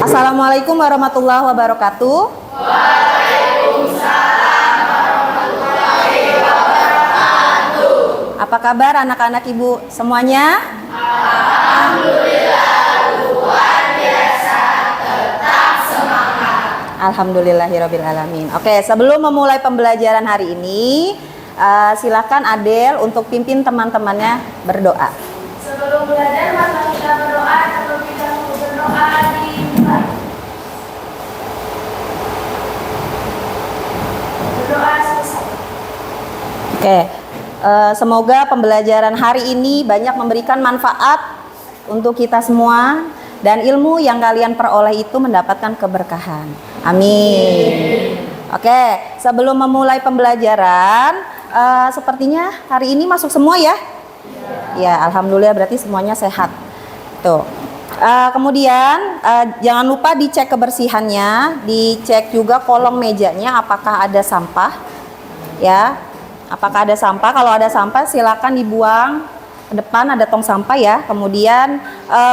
Assalamualaikum warahmatullahi wabarakatuh. Apa kabar anak-anak ibu semuanya? Alhamdulillahirrabbilalamin. Oke, sebelum memulai pembelajaran hari ini, silakan Adel untuk pimpin teman-temannya berdoa. Sebelum belajar, maka kita berdoa. Sebelum kita berdoa, dimulai. Berdoa selesai. Oke, semoga pembelajaran hari ini banyak memberikan manfaat untuk kita semua dan ilmu yang kalian peroleh itu mendapatkan keberkahan. Amin. Oke, sebelum memulai pembelajaran, sepertinya hari ini masuk semua ya? Ya, alhamdulillah berarti semuanya sehat. Tuh. Kemudian jangan lupa dicek kebersihannya, dicek juga kolong mejanya apakah ada sampah. Ya. Apakah ada sampah? Kalau ada sampah silakan dibuang ke depan, ada tong sampah ya. Kemudian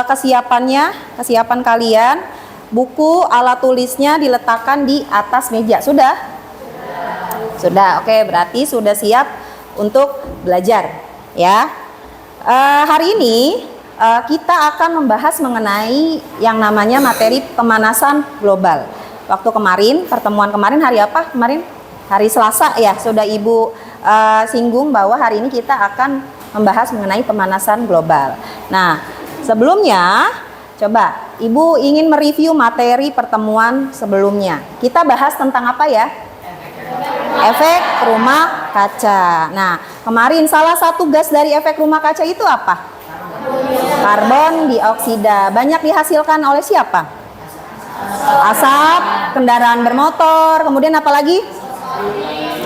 kesiapan kalian, buku, alat tulisnya diletakkan di atas meja. Sudah? Sudah. Oke, berarti sudah siap untuk belajar ya. Hari ini kita akan membahas mengenai yang namanya materi pemanasan global. Waktu kemarin, pertemuan kemarin hari apa? Kemarin hari Selasa ya, sudah Ibu singgung bahwa hari ini kita akan membahas mengenai pemanasan global. Nah, sebelumnya coba Ibu ingin mereview materi pertemuan sebelumnya. Kita bahas tentang apa ya? Efek rumah kaca. Nah, kemarin salah satu gas dari efek rumah kaca itu apa? Karbon dioksida. Banyak dihasilkan oleh siapa? Asap kendaraan bermotor. Kemudian apa lagi?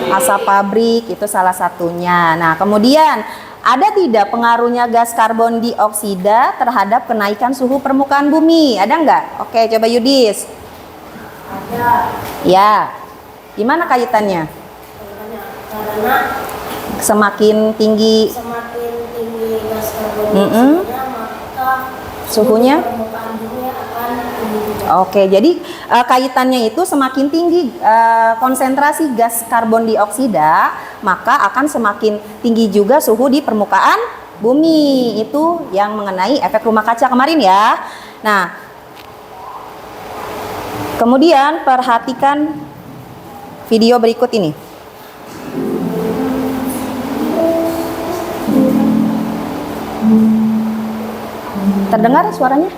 Asap pabrik, itu salah satunya. Nah, kemudian ada tidak pengaruhnya gas karbon dioksida terhadap kenaikan suhu permukaan bumi? Ada nggak? Oke, coba Yudis. Ada. Ya. Gimana kaitannya? Karena Semakin tinggi semakin tinggi gas karbon dioksida, maka suhunya? permukaan bumi akan tinggi juga. Oke, jadi kaitannya itu semakin tinggi konsentrasi gas karbon dioksida, maka akan semakin tinggi juga suhu di permukaan bumi. Itu yang mengenai efek rumah kaca kemarin ya. Nah, kemudian perhatikan video berikut ini. Terdengar suaranya?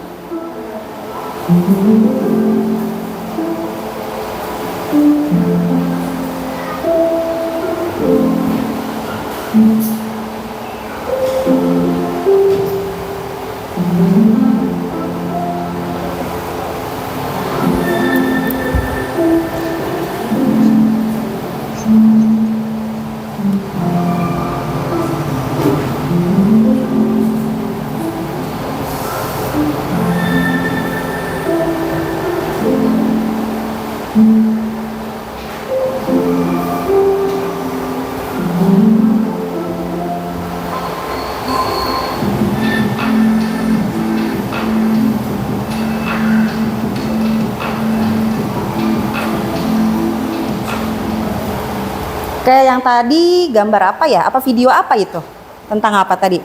Oke, yang tadi gambar apa ya? Apa video apa itu? Tentang apa tadi?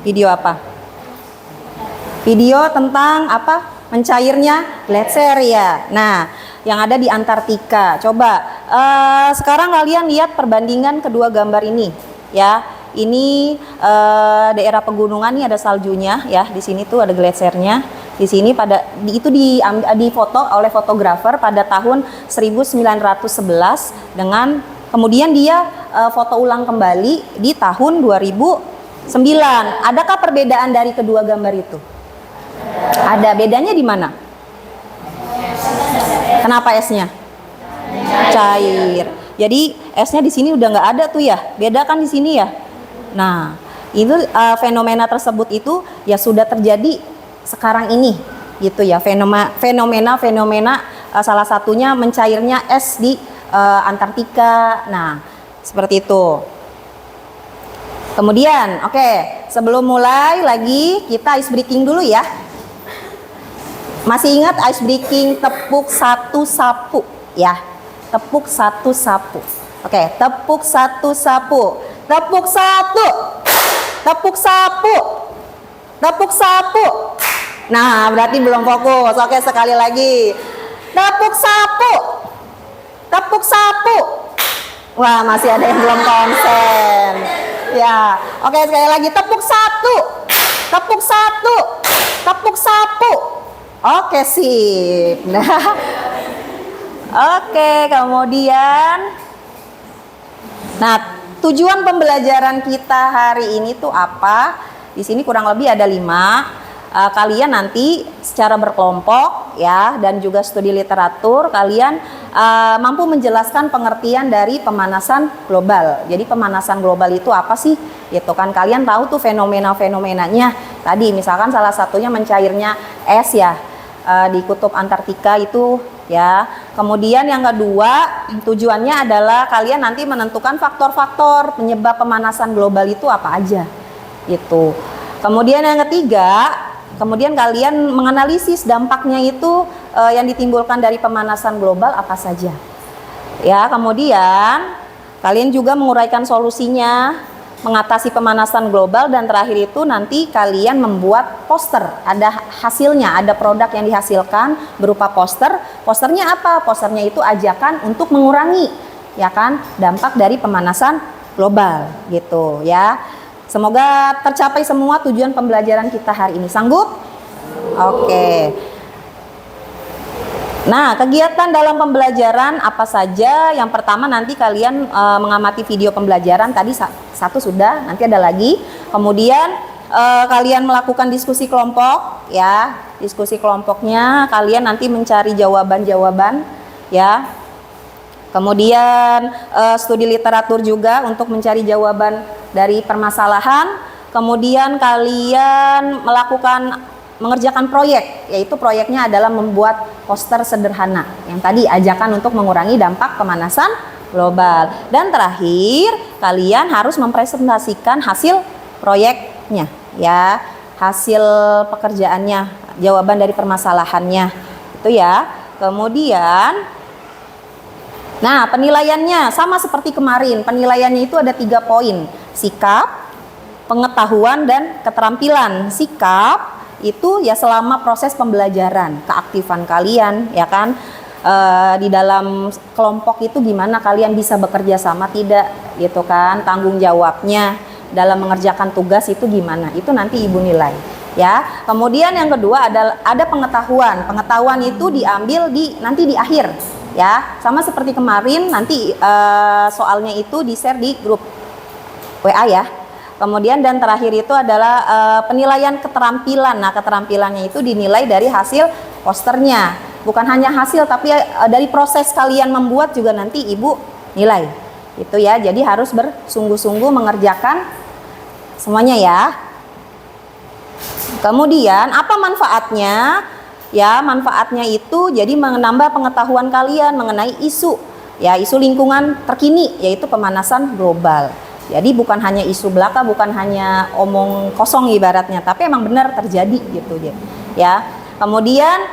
Video apa? Video tentang apa? Mencairnya gletser ya. Nah, yang ada di Antartika. Coba sekarang kalian lihat perbandingan kedua gambar ini ya. Ini daerah pegunungan, nih ada saljunya ya. Di sini tuh ada gletsernya. Di sini itu difoto oleh fotografer pada tahun 1911 dengan kemudian dia foto ulang kembali di tahun 2009. Adakah perbedaan dari kedua gambar itu? Ada. Bedanya di mana? Kenapa esnya? Cair. Jadi esnya di sini udah nggak ada tuh ya. Beda kan di sini ya. Nah, itu fenomena tersebut itu ya sudah terjadi sekarang ini, gitu ya. Fenomena salah satunya mencairnya es di Antartika. Nah, seperti itu. Kemudian, oke, sebelum mulai lagi kita ice breaking dulu ya. Masih ingat ice breaking tepuk satu sapu ya? Tepuk satu sapu. Oke, tepuk satu sapu. Tepuk satu. Tepuk sapu. Tepuk sapu. Nah, berarti belum fokus. Oke, sekali lagi. Tepuk sapu. Tepuk sapu. Wah, masih ada yang belum konsen. Ya, oke, sekali lagi. Tepuk satu. Tepuk satu. Tepuk sapu. Oke, sip. Nah, oke, kemudian. Nah, tujuan pembelajaran kita hari ini tuh apa? Di sini kurang lebih ada 5. Kalian nanti secara berkelompok ya, dan juga studi literatur, kalian mampu menjelaskan pengertian dari pemanasan global. Jadi pemanasan global itu apa sih? Gitu kan, kalian tahu tuh fenomena-fenomenanya. Tadi misalkan salah satunya mencairnya es ya di kutub Antartika itu ya. Kemudian yang kedua, tujuannya adalah kalian nanti menentukan faktor-faktor penyebab pemanasan global itu apa aja. Gitu. Kemudian yang ketiga, kemudian kalian menganalisis dampaknya itu yang ditimbulkan dari pemanasan global apa saja. Ya, kemudian kalian juga menguraikan solusinya, mengatasi pemanasan global, dan terakhir itu nanti kalian membuat poster. Ada hasilnya, ada produk yang dihasilkan berupa poster. Posternya apa? Posternya itu ajakan untuk mengurangi ya kan dampak dari pemanasan global gitu ya. Semoga tercapai semua tujuan pembelajaran kita hari ini. Sanggup? Oke. Nah, kegiatan dalam pembelajaran apa saja? Yang pertama nanti kalian mengamati video pembelajaran. Tadi satu sudah, nanti ada lagi. Kemudian kalian melakukan diskusi kelompok ya. Diskusi kelompoknya kalian nanti mencari jawaban-jawaban ya. Kemudian studi literatur juga untuk mencari jawaban dari permasalahan. Kemudian kalian mengerjakan proyek, yaitu proyeknya adalah membuat poster sederhana yang tadi ajakan untuk mengurangi dampak pemanasan global. Dan terakhir, kalian harus mempresentasikan hasil proyeknya ya, hasil pekerjaannya, jawaban dari permasalahannya itu ya. Kemudian nah, penilaiannya sama seperti kemarin. Penilaiannya itu ada 3 poin. Sikap, pengetahuan, dan keterampilan. Sikap itu ya selama proses pembelajaran, keaktifan kalian ya kan, di dalam kelompok itu gimana kalian bisa bekerja sama tidak gitu kan, tanggung jawabnya dalam mengerjakan tugas itu gimana, itu nanti ibu nilai ya. Kemudian yang kedua ada pengetahuan. Pengetahuan itu diambil nanti di akhir ya, sama seperti kemarin. Nanti soalnya itu di-share di grup WA ya. Kemudian dan terakhir itu adalah penilaian keterampilan. Nah, keterampilannya itu dinilai dari hasil posternya. Bukan hanya hasil, tapi dari proses kalian membuat juga nanti ibu nilai. Itu ya, jadi harus bersungguh-sungguh mengerjakan semuanya ya. Kemudian apa manfaatnya? Ya, manfaatnya itu jadi menambah pengetahuan kalian mengenai isu lingkungan terkini, yaitu pemanasan global. Jadi bukan hanya isu belaka, bukan hanya omong kosong ibaratnya, tapi emang benar terjadi gitu ya. Kemudian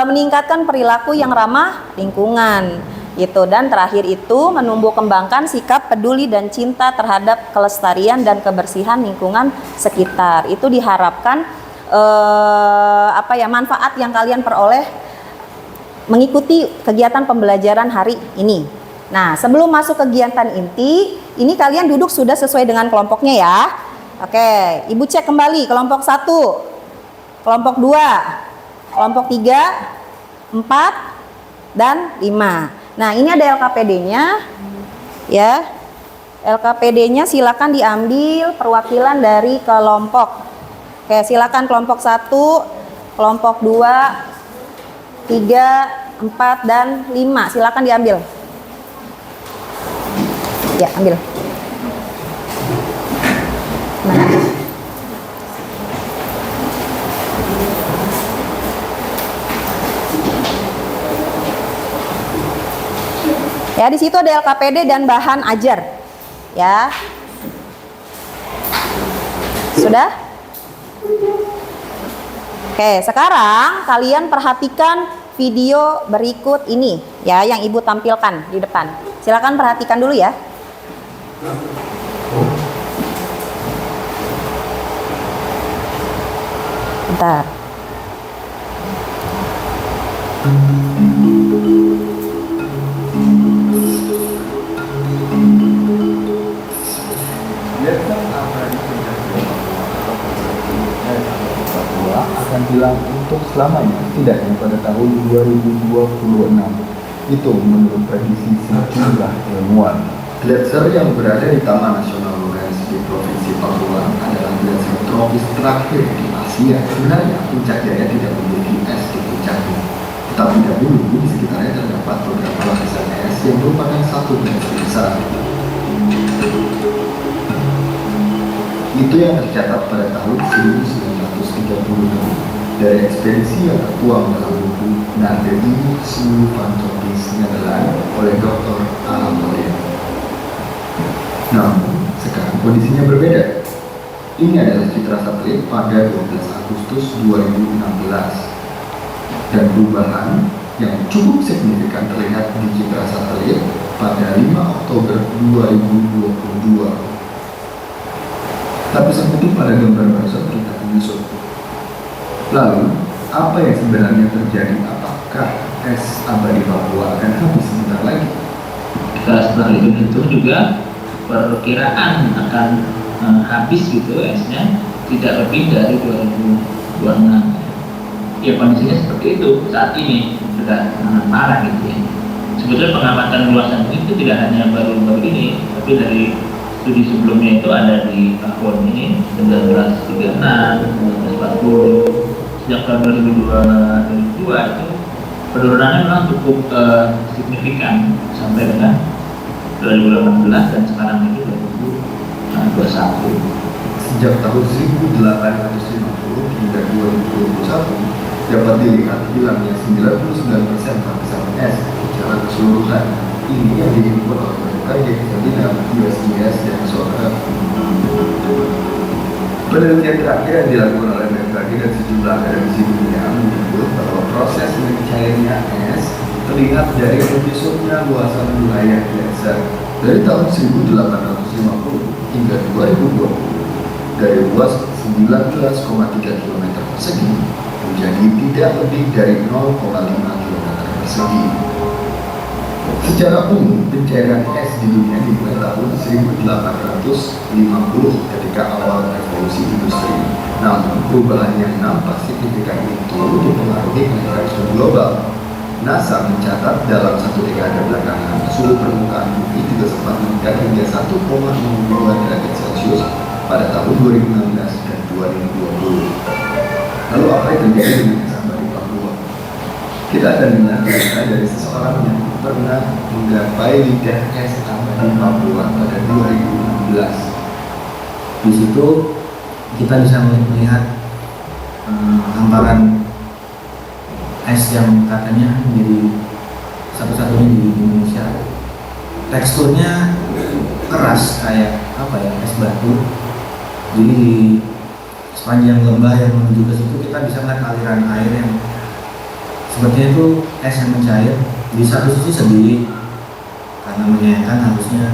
meningkatkan perilaku yang ramah lingkungan gitu. Dan terakhir itu menumbuh kembangkan sikap peduli dan cinta terhadap kelestarian dan kebersihan lingkungan sekitar. Itu diharapkan manfaat yang kalian peroleh mengikuti kegiatan pembelajaran hari ini. Nah, sebelum masuk kegiatan inti, ini kalian duduk sudah sesuai dengan kelompoknya ya. Oke, ibu cek kembali kelompok 1, kelompok 2, kelompok 3, 4, dan 5. Nah, ini ada LKPD-nya ya. LKPD-nya silakan diambil perwakilan dari kelompok. Oke, silakan kelompok 1, kelompok 2, 3, 4, dan 5. Silakan diambil. Ya, ambil. Mana? Ya, di situ ada LKPD dan bahan ajar. Ya. Sudah? Oke, sekarang kalian perhatikan video berikut ini ya yang Ibu tampilkan di depan. Silakan perhatikan dulu ya. Bentar. Akan hilang untuk selamanya, tidaknya pada tahun 2026. Itu menurut prediksi sejumlah ilmuwan. Gletser yang berada di Taman Nasional Lawrence di Provinsi Papua adalah gletser tropis terakhir di Asia. Sebenarnya puncak Jaya tidak memiliki es di puncaknya, tetapi dahulu di sekitarnya terdapat beberapa lapisan es yang merupakan satu gletser besar. Itu yang tercatat pada tahun 1936 dari ekspedisi yang tertuang dalam buku Naar de Suhu van Tropis Nederland oleh Dr. Alan Loya. Namun, sekarang kondisinya berbeda. Ini adalah citra satelit pada 12 Agustus 2016 dan perubahan yang cukup signifikan terlihat di citra satelit pada 5 Oktober 2022. Lapisan putih pada gambar barusan kita menyusut. Lalu, apa yang sebenarnya terjadi? Apakah es abadi Papua akan habis sebentar lagi? Setelah itu juga perkiraan akan habis gitu esnya tidak lebih dari 2026. Ya kondisinya seperti itu saat ini sudah sangat parah gitu ya. Sebetulnya pengamatan luasan itu tidak hanya baru-baru ini, tapi dari studi sebelumnya itu ada di tahun ini 1936, 1940, sejak tahun 2002 itu penurunannya memang cukup signifikan sampai dengan 2018 dan sekarang ini 2021. Sejak tahun 1850 hingga 2021 dapat dilihat hilangnya 99% lapisan es secara keseluruhan. Ini yang diinput oleh berbagai kepentingan USGS dan saudara. Penelitian terakhir yang dilakukan oleh BMKG dan sejumlah akademisi dunia menyebut bahwa proses mencairnya es terlihat dari menyusutnya luasan wilayah gletser dari tahun 1850 hingga 2020 dari luas 19,3 km persegi menjadi tidak lebih dari 0,5 km persegi. Secara umum, pencairan es di dunia dimulai tahun 1850 ketika awal revolusi industri. Namun, perubahan yang nampak signifikan itu dipengaruhi kenaikan suhu global. NASA mencatat dalam satu dekade belakangan, suhu permukaan bumi juga sempat meningkat hingga 1,02 derajat Celcius pada tahun 2016 dan 2020. Lalu apa yang terjadi dengan es abadi Papua? Kita akan dengar cerita dari seseorang yang pernah menggapai lidah es abadi Papua pada 2016. Di situ kita bisa melihat hamparan es yang katanya menjadi satu-satunya di Indonesia. Teksturnya keras kayak apa ya, es batu. Jadi di sepanjang lembah yang menuju ke situ kita bisa melihat aliran air yang sepertinya itu es yang mencair. Di satu sisi sedih karena menyayangkan harusnya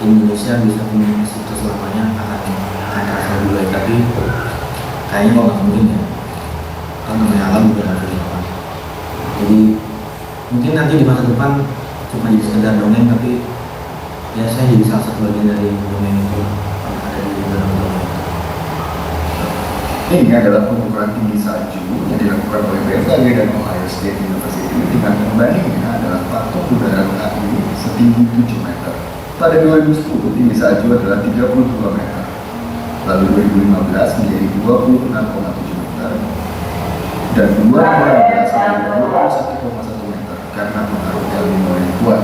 Indonesia bisa punya es itu selamanya akan terasa lebih baik, tapi kayaknya kok nggak mungkin ya. Kan namanya alam juga harus dilawan. Jadi mungkin nanti di masa depan cuma jadi sekedar dongeng, tapi ya saya jadi salah satu bagian dari dongeng itu yang ada di dalam dongeng. Ini adalah pengukuran tinggi salju yang dilakukan oleh BMKG dan Ohio State University dengan pembandingnya adalah patok udara KI setinggi 7 meter. Pada 2010 tinggi salju adalah 32 meter. Lalu 2015 menjadi 26,7 meter. Dan 2016 menjadi 21,1 meter karena pengaruh El Nino yang kuat.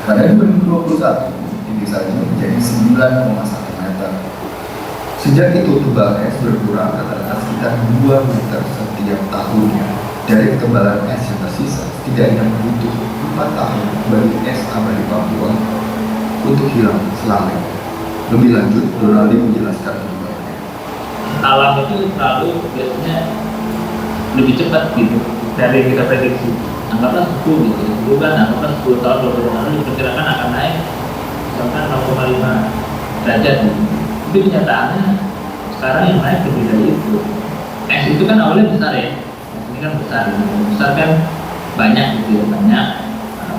Pada 2021 tinggi salju menjadi 9,1 meter. Sejak itu tebal es berkurang rata-rata sekitar 2 meter setiap tahunnya. Dari ketebalan es yang tersisa, setidaknya butuh 4 tahun bagi es abadi Papua untuk hilang selamanya. Lebih lanjut, Donaldi menjelaskan penyebabnya. Alam itu selalu biasanya lebih cepat gitu dari yang kita prediksi. Anggaplah 10 gitu, dulu kan anggaplah 10 tahun 20 tahun lalu diperkirakan akan naik misalkan 0,5 derajat gitu. Tapi kenyataannya sekarang yang naik lebih dari itu. Es itu kan awalnya besar ya, es ini kan besar kan banyak gitu ya, banyak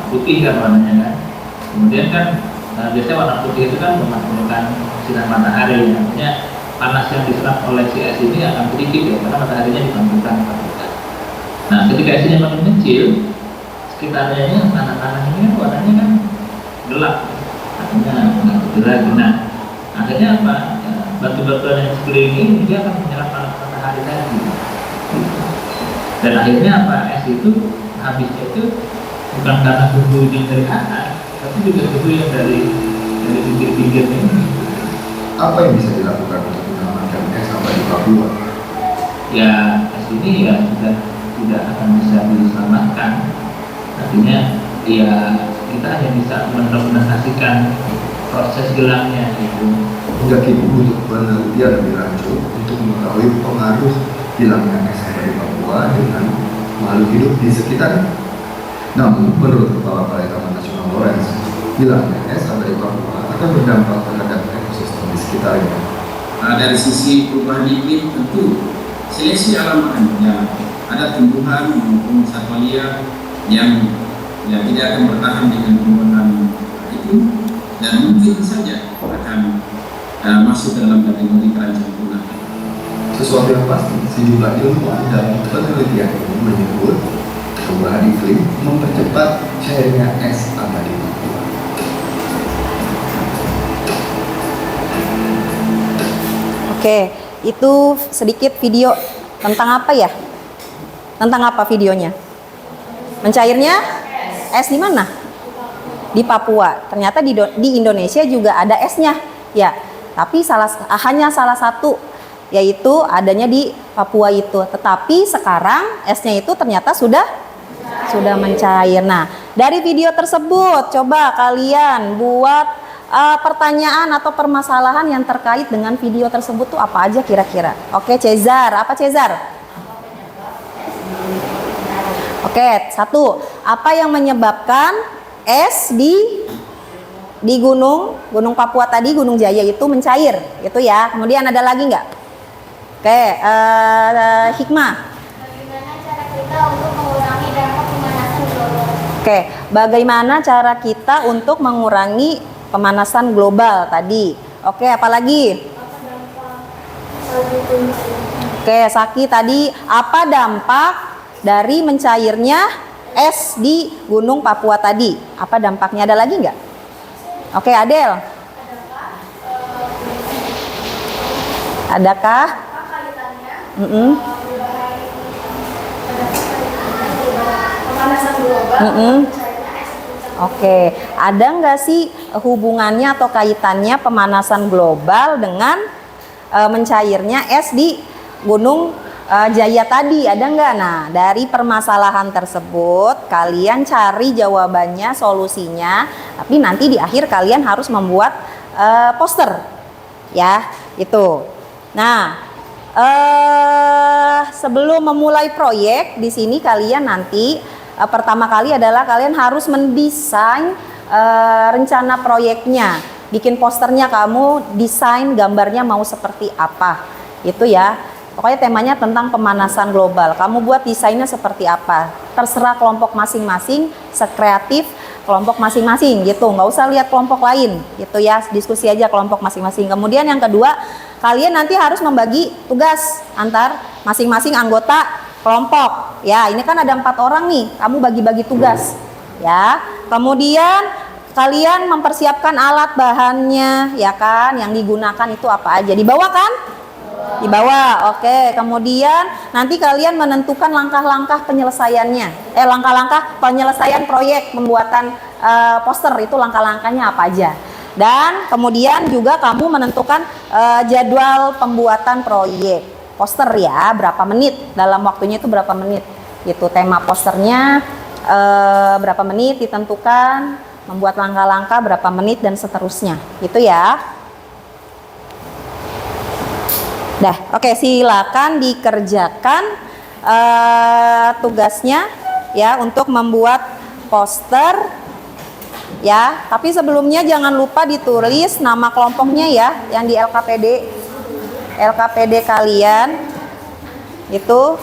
putih kan warnanya kan. Kemudian kan biasanya warna putih itu kan memanfaatkan sinar matahari, artinya panas yang diserap oleh si es ini akan sedikit ya, karena mataharinya dipantulkan. Nah, ketika esnya makin kecil, sekitarnya tanah-tanah ini kan warnanya kan gelap, artinya nggak bergerak. Nah, akhirnya apa? Batu-batuan yang sekeliling ini dia akan menyerap panas matahari tadi. Dan akhirnya apa? Es itu habisnya itu bukan karena suhu yang dari atas, tapi juga suhu yang dari pinggir-pinggirnya ini. Apa yang bisa dilakukan untuk menyelamatkan es sampai di Papua? Ya, es ini ya sudah tidak akan bisa diselamatkan. Artinya ya kita hanya bisa mendokumentasikan proses hilangnya itu. Hingga kini butuh penelitian lebih lanjut untuk mengetahui pengaruh hilangnya es di Papua dengan makhluk hidup di sekitarnya. Namun, menurut Kepala Balai Taman Nasional Lawrence, hilangnya es di Papua akan berdampak terhadap ekosistem di sekitarnya. Dari sisi perubahan iklim tentu seleksi alam akan berjalan. Ada tumbuhan maupun satwa liar yang tidak akan bertahan dengan perubahan itu dan mungkin saja akan masuk dalam kategori terancam punah. Sesuatu yang pasti, sejumlah ilmuwan dan penelitian ini menyebut perubahan iklim mempercepat cairnya es abadi Papua. Oke, itu sedikit video tentang apa ya? Tentang apa videonya? Mencairnya es di mana? Di Papua. Ternyata di Indonesia juga ada esnya, ya. Tapi hanya salah satu, yaitu adanya di Papua itu. Tetapi sekarang esnya itu ternyata sudah mencair. Nah, dari video tersebut coba kalian buat pertanyaan atau permasalahan yang terkait dengan video tersebut tuh apa aja kira-kira. Oke, Cezar, apa Cezar? Oke, 1. Apa yang menyebabkan es di gunung Papua tadi, Gunung Jaya itu mencair, gitu ya. Kemudian ada lagi nggak? Oke, Hikmah. Bagaimana cara kita untuk mengurangi pemanasan global? Oke, bagaimana cara kita untuk mengurangi pemanasan global tadi? Oke, apalagi? Oke, Saki tadi, apa dampak dari mencairnya es di Gunung Papua tadi? Apa dampaknya? Ada lagi nggak? Oke, Adel. Adakah? Pemanasan global. Oke, ada nggak sih hubungannya atau kaitannya pemanasan global dengan mencairnya es di Gunung Jaya tadi? Ada nggak? Nah, dari permasalahan tersebut kalian cari jawabannya, solusinya. Tapi nanti di akhir kalian harus membuat poster, ya, itu. Nah, sebelum memulai proyek di sini kalian nanti pertama kali adalah kalian harus mendesain rencana proyeknya, bikin posternya, kamu desain gambarnya mau seperti apa, itu ya. Pokoknya temanya tentang pemanasan global. Kamu buat desainnya seperti apa? Terserah kelompok masing-masing, sekreatif kelompok masing-masing gitu. Nggak usah lihat kelompok lain gitu ya. Diskusi aja kelompok masing-masing. Kemudian yang kedua, kalian nanti harus membagi tugas antar masing-masing anggota kelompok. Ya, ini kan ada 4 orang nih. Kamu bagi-bagi tugas. Ya. Kemudian kalian mempersiapkan alat bahannya, ya kan? Yang digunakan itu apa aja? Dibawa kan? Di bawah, oke. Kemudian nanti kalian menentukan langkah-langkah penyelesaiannya. Langkah-langkah penyelesaian proyek pembuatan poster itu langkah-langkahnya apa aja. Dan kemudian juga kamu menentukan jadwal pembuatan proyek poster ya, berapa menit, dalam waktunya itu berapa menit. Gitu, tema posternya berapa menit ditentukan, membuat langkah-langkah berapa menit dan seterusnya. Gitu ya. Dah, oke, silakan dikerjakan tugasnya ya untuk membuat poster ya. Tapi sebelumnya jangan lupa ditulis nama kelompoknya ya, yang di LKPD kalian itu.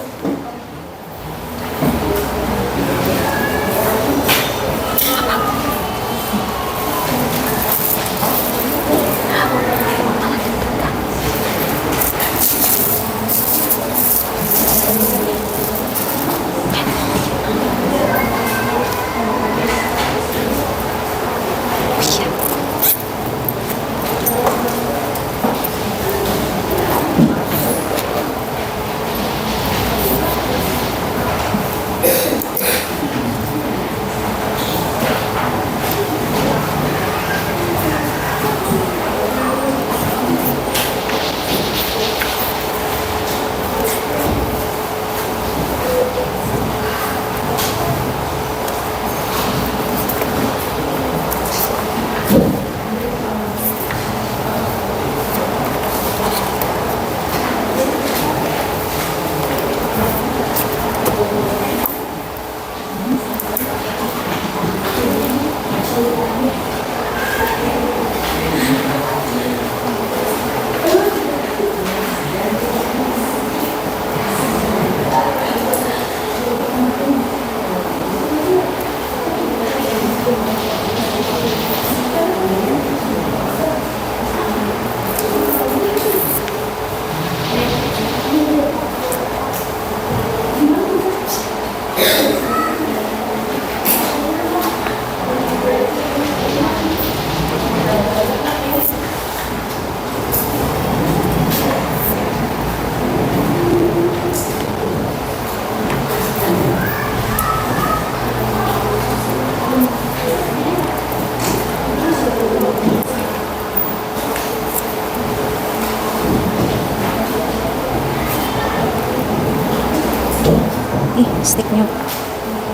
Sticknya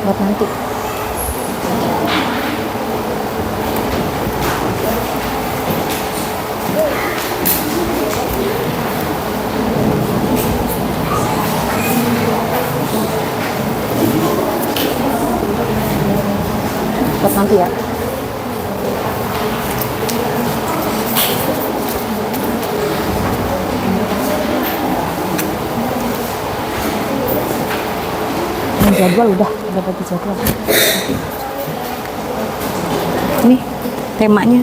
buat nanti. Buat nanti ya. Jadwal udah bagi jadwal. Ini temanya.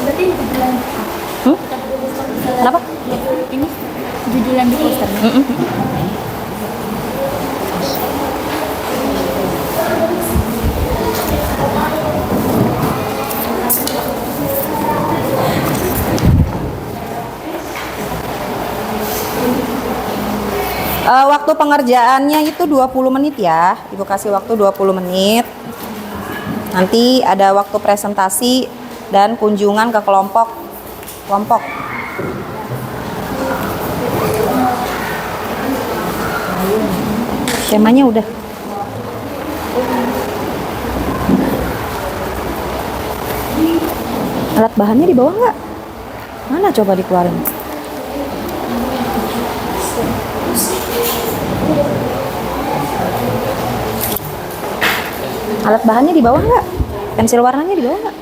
Berarti jujulan. Kenapa? Ini jujulan di posternya. Waktu pengerjaannya itu 20 menit ya. Ibu kasih waktu 20 menit. Nanti ada waktu presentasi dan kunjungan ke kelompok. Skemanya udah. Alat bahannya di bawah nggak? Mana coba dikeluarin? Alat bahannya di bawah nggak? Pensil warnanya di bawah nggak?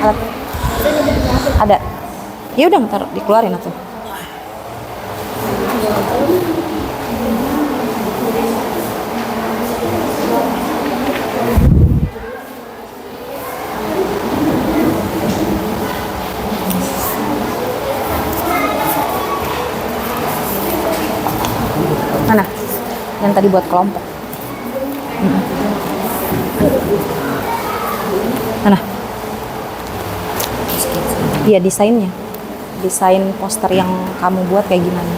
Alat ada. Ya udah ntar dikeluarin atau. Mana? Yang tadi buat kelompok. Mana? Iya, desainnya. Desain poster yang kamu buat kayak gimana?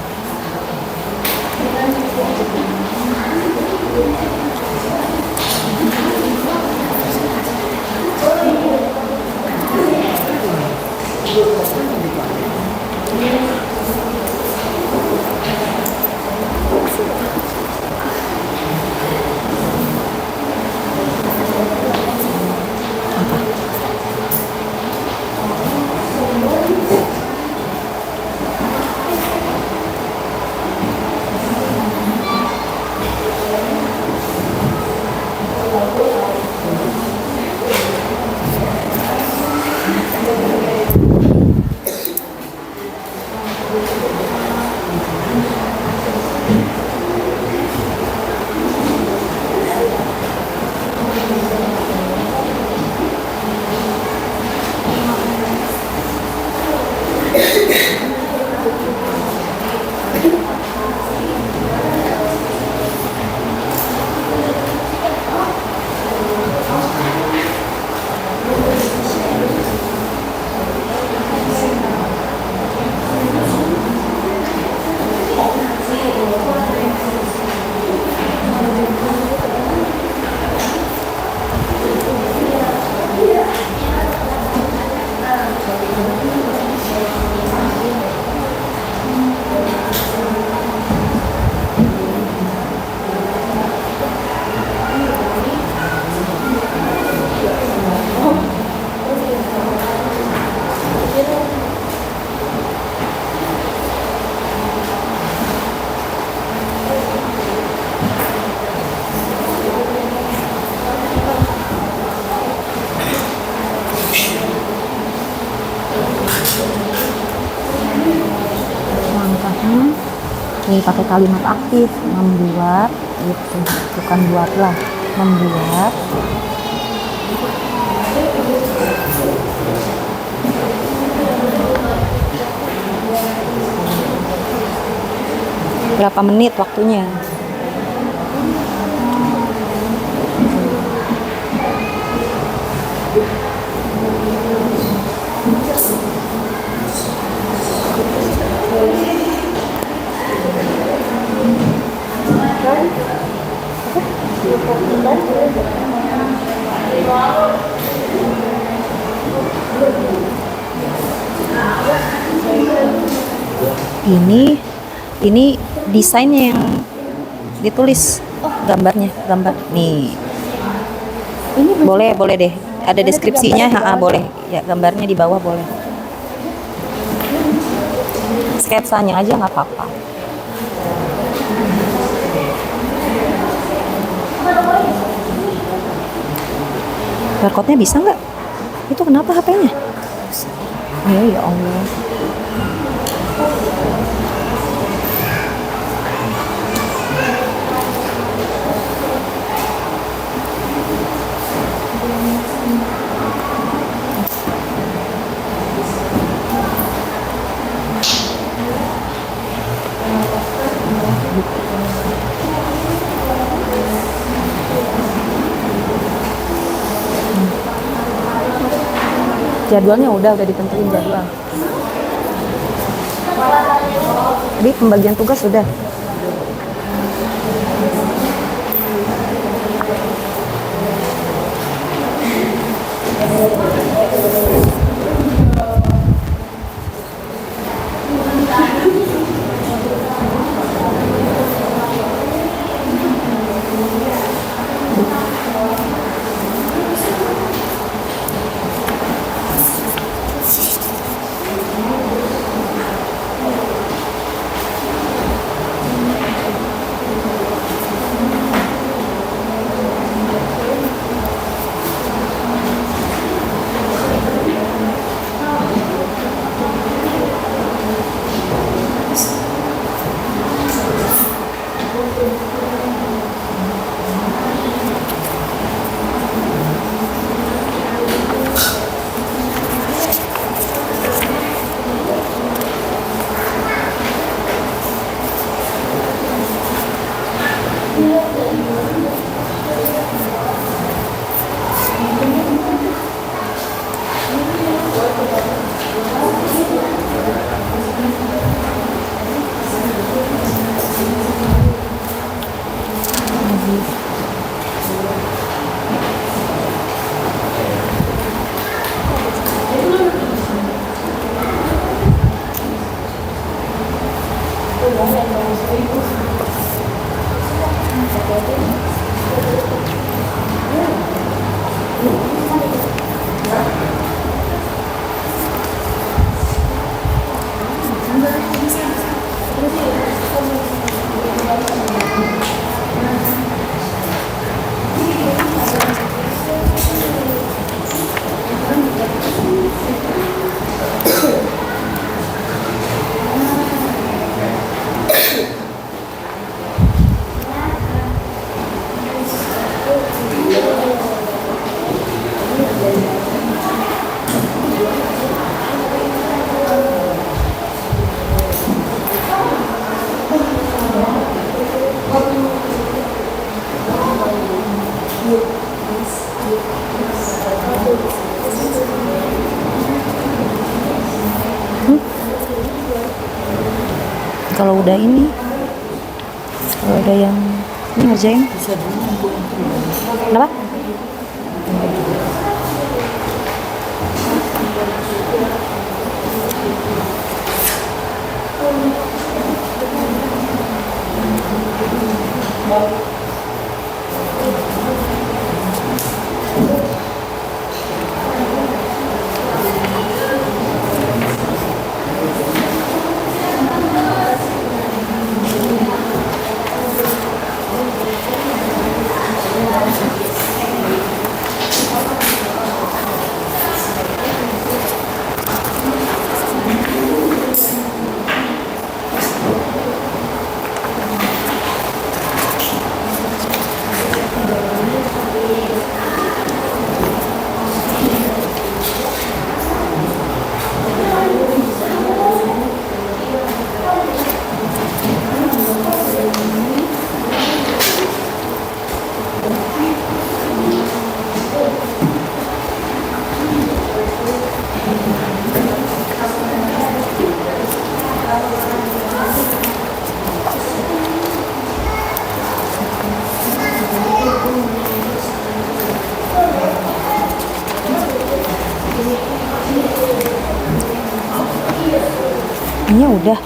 Langkahnya nih pakai kalimat aktif, membuat gitu, bukan buatlah, membuat berapa menit waktunya. Ini desainnya yang ditulis, gambar nih. Boleh deh, ada deskripsinya, boleh ya, gambarnya di bawah boleh. Sketsanya aja nggak apa-apa. Barcode-nya bisa nggak? Itu kenapa HP-nya? Ya Allah. Jadwalnya udah ditentuin jadwal. Jadi pembagian tugas sudah. Kalau udah ini, kalau ada yang ini ngerjain. Kenapa? Ini udah.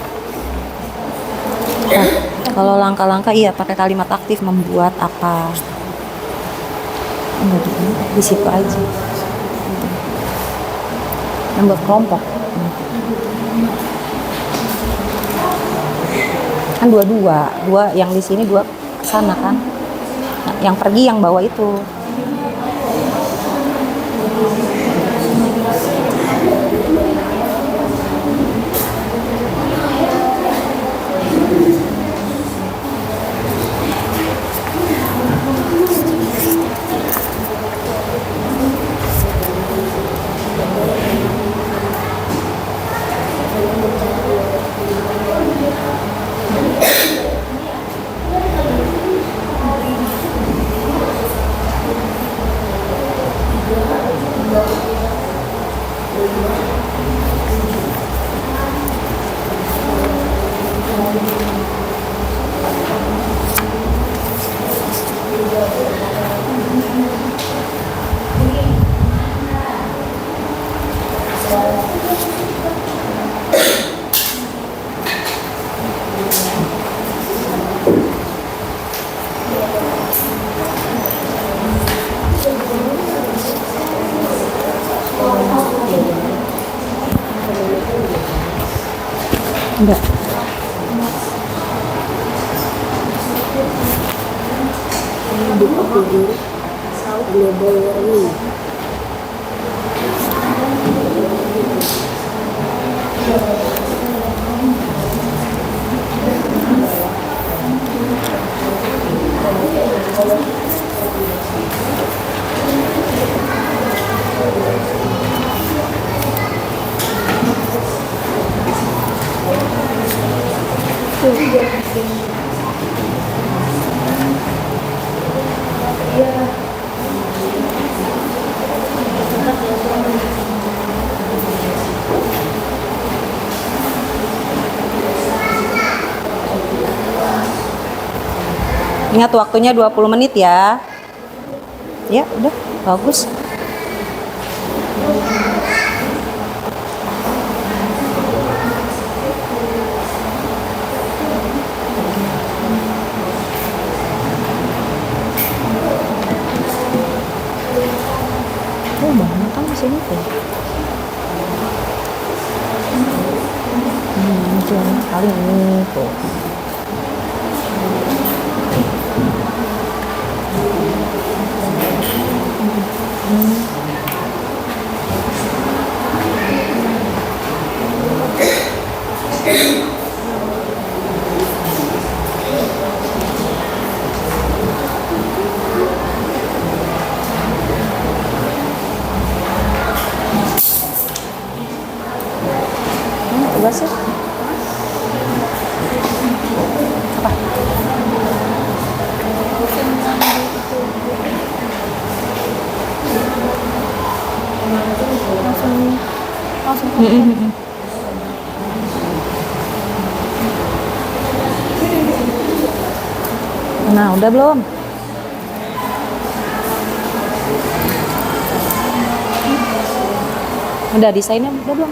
Nah, kalau langkah-langkah iya pakai kalimat aktif membuat apa. Enggak di situ aja. Membuat kelompok. Kan dua yang di sini dua ke sana kan. Nah, yang pergi yang bawa itu. Enggak. Ingat waktunya 20 menit ya. Ya, udah bagus. Oh, banyak kan di sini tuh. Jangan kali ini tuh. Coba sih. Apa? Langsung. Nah, udah belum? Udah desainnya udah belum?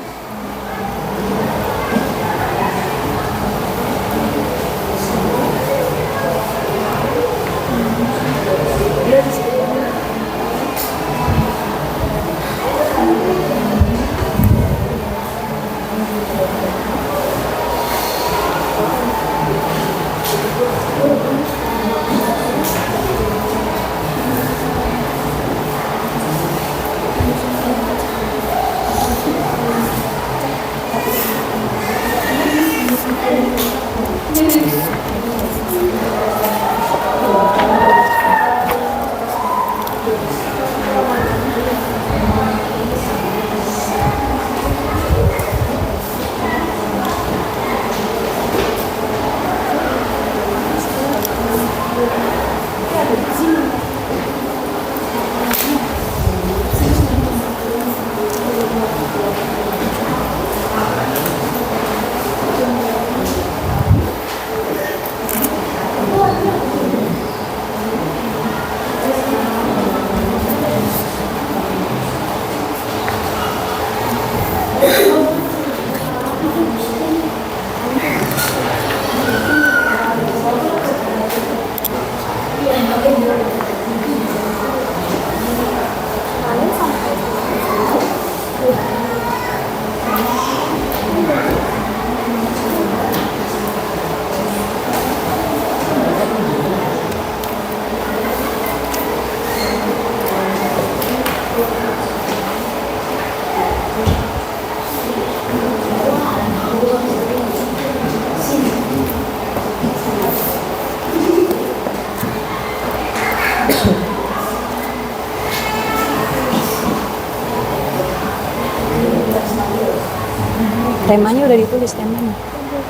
Temanya udah ditulis temanya.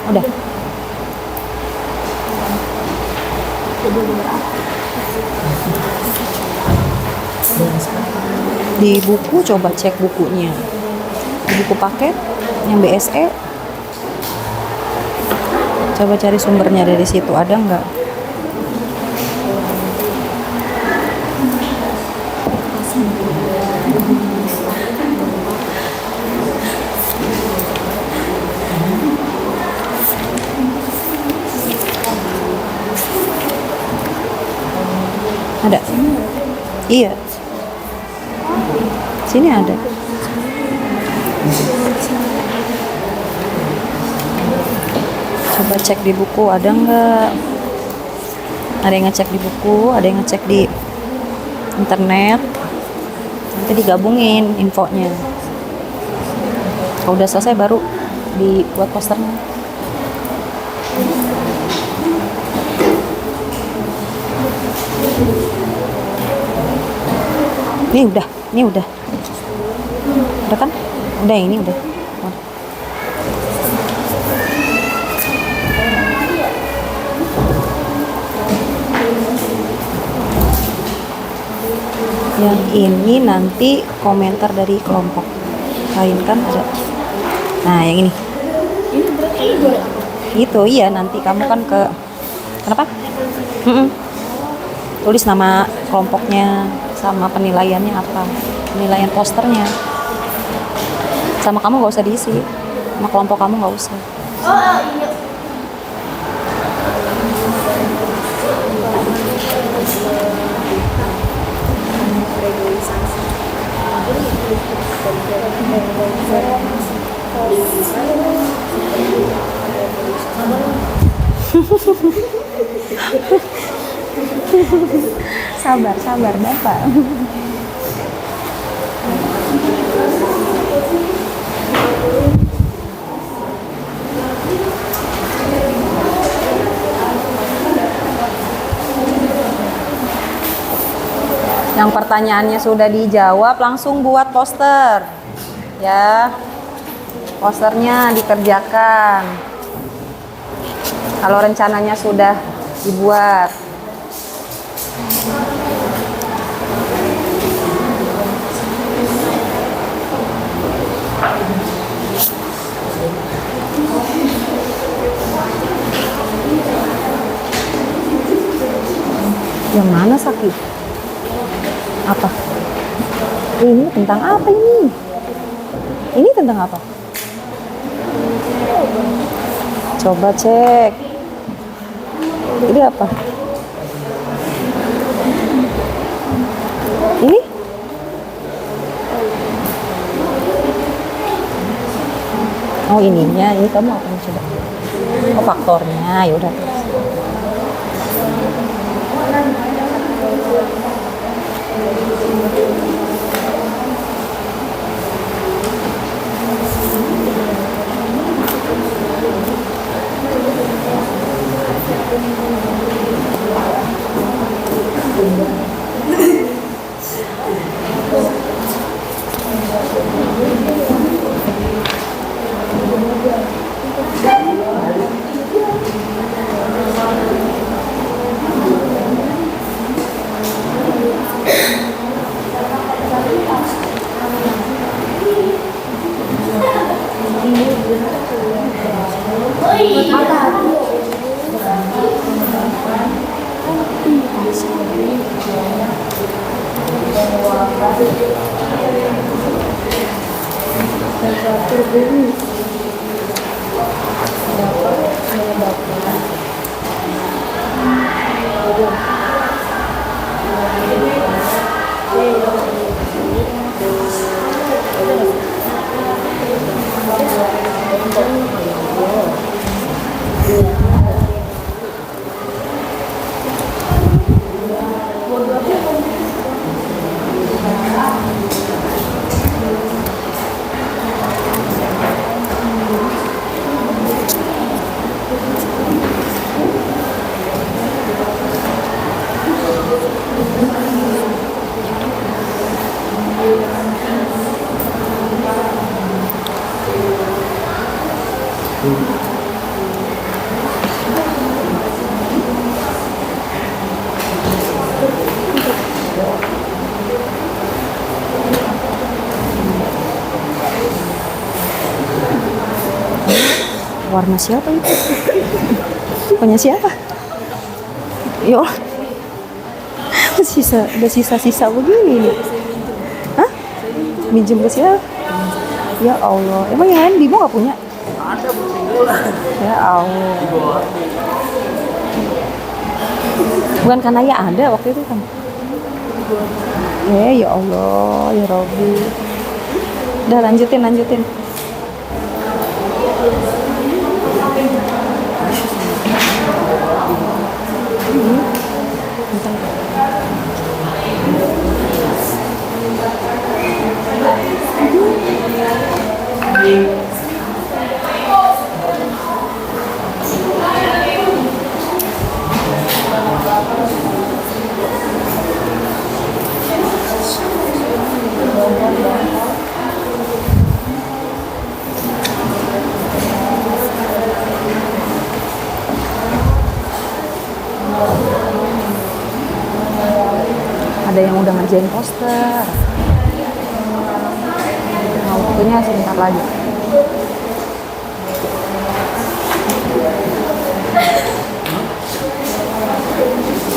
Udah. Di buku coba cek bukunya. Di buku paket yang BSE. Coba cari sumbernya dari situ, ada nggak? Ada? Iya. Sini ada. Coba cek di buku, ada nggak? Ada yang ngecek di buku, ada yang ngecek di internet. Nanti digabungin infonya. Kalau udah selesai baru dibuat posternya. Ini udah. Udah kan? Udah ini udah. Yang ini nanti komentar dari kelompok lain kan ada. Nah, yang ini. Ini berarti buat apa? Itu iya, nanti kamu kan ke kenapa? Tulis nama kelompoknya sama penilaiannya apa, penilaian posternya. Sama kamu nggak usah diisi, sama kelompok kamu nggak usah. Oh iya. Sabar Bapak. Yang pertanyaannya sudah dijawab, langsung buat poster. Ya. Posternya dikerjakan. Kalau rencananya sudah dibuat. Yang mana sakit? Apa? Ini tentang apa ini? Ini tentang apa? Coba cek. Ini apa? Ini? Oh ininya, ini kamu apa coba? Oh faktornya, ya udah. Warna siapa itu? Punya siapa? Yo, udah sisa begini nih. Hah? Minjem ke siapa? Ya Allah, emang yang lain Bimo gak punya? Ya Allah. Bukan karena ya ada waktu itu kan? Ya Allah, ya Robbi. Udah lanjutin. Ada yang udah ngerjain poster. Nah, waktunya sebentar lagi.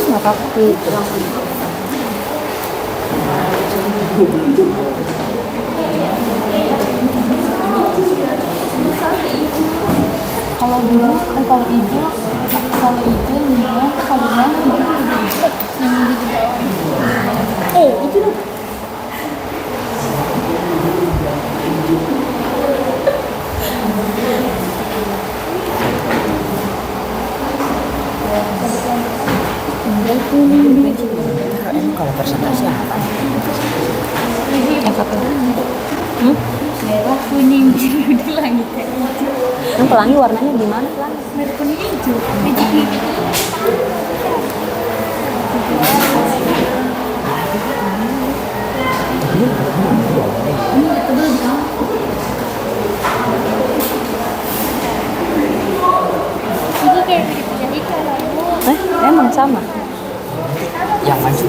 Nggak apa-apa. Kalau dulu kan kalau hijau merah, kalau merah yang di bawah. Itu loh. Kalau persentase apa? Yang satu Merah, kuning, biru di langit kayak hijau. yang pelangi warnanya gimana pelangi? Merah, kuning, hijau. Magic. Ini kayak jadi kalau Emang sama. Yang maju.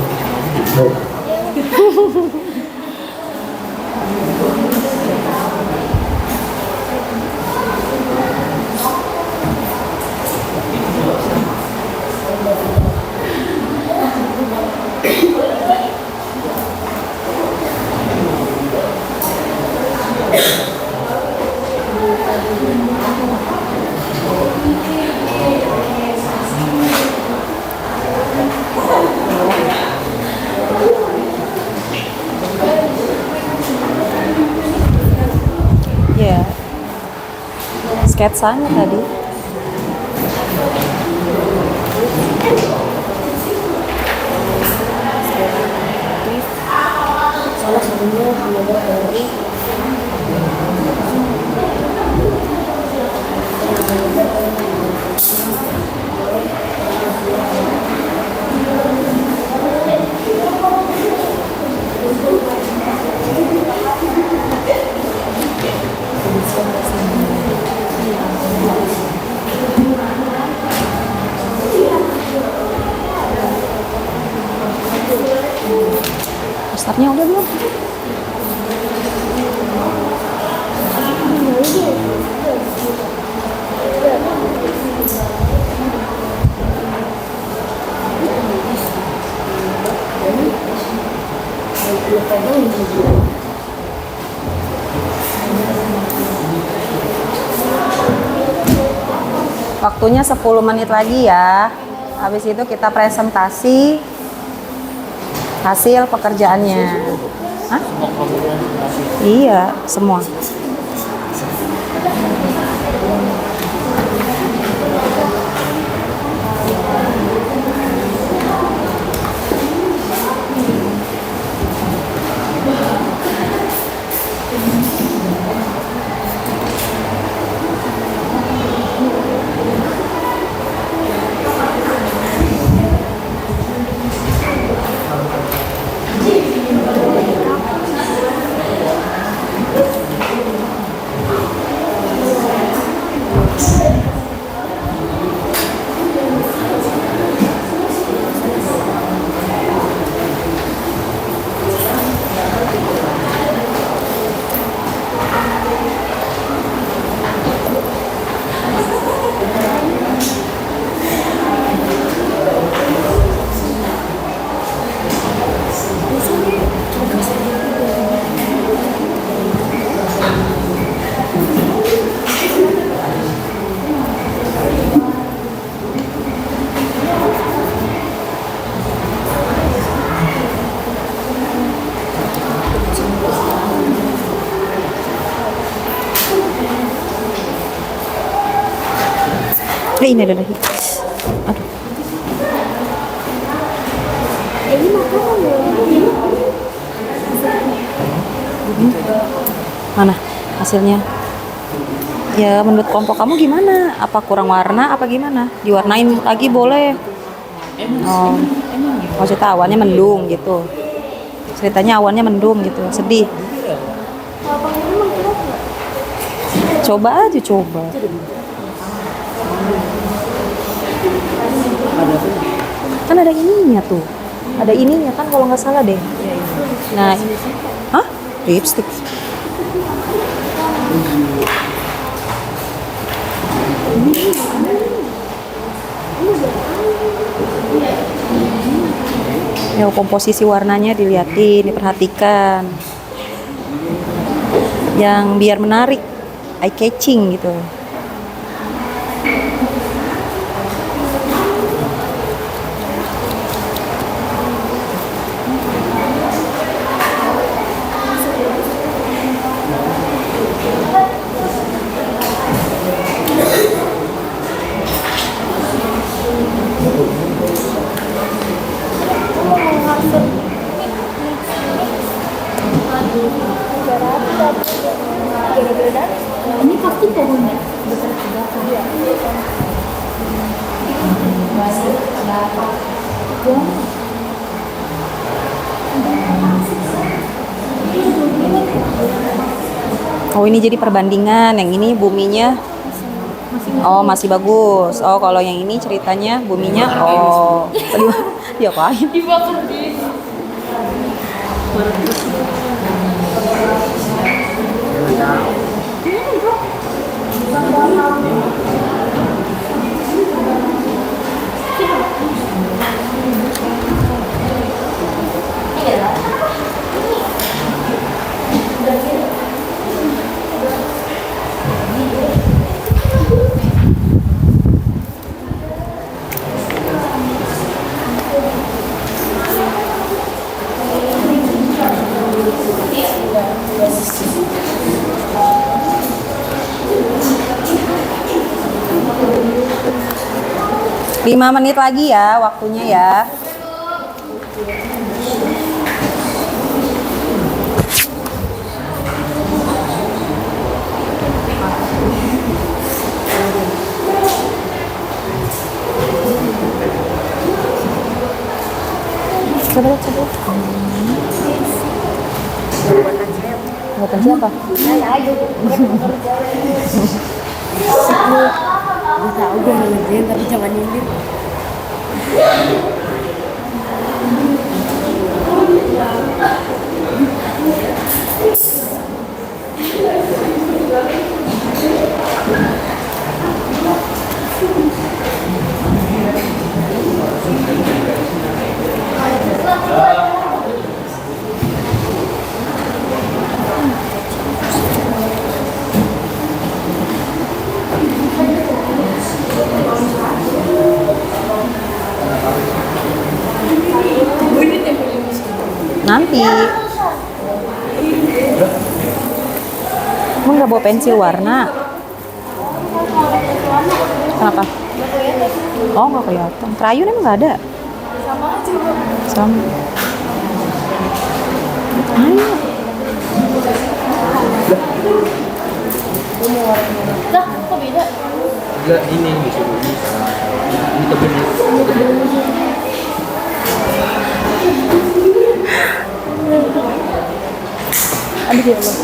sketsanya tadi. Salah satunya adalah dari posternya udah belum? Waktunya 10 menit lagi ya. Habis itu kita presentasi hasil pekerjaannya. Hah? Iya, semua. Ini ada lagi. Aduh. Mana hasilnya? Ya menurut kelompok kamu gimana? Apa kurang warna? Apa gimana? Diwarnain lagi boleh. Oh, maksudnya awannya mendung gitu. Ceritanya awannya mendung gitu, sedih. Coba aja coba. Kan ada ininya tuh, ada ininya kan kalau nggak salah deh. Nah, hah? Lipstick. Ya komposisi warnanya dilihatin, diperhatikan. Yang biar menarik, eye catching gitu. ini pasti pohonnya Oh ini jadi perbandingan, yang ini buminya oh masih bagus. Oh kalau yang ini ceritanya buminya oh ya apa? 5 menit lagi ya waktunya ya. Coba. Buatan siapa? Gue tau gue ngerjain tapi jangan nyindir. Nanti. Emang nggak bawa pensil warna? Kenapa? Oh nggak kelihatan. Crayon emang nggak ada? Sama. Ayo. Lah, kok beda? Enggak, ini disuruh bisa. Ini tebelnya. Aduh ya Allah.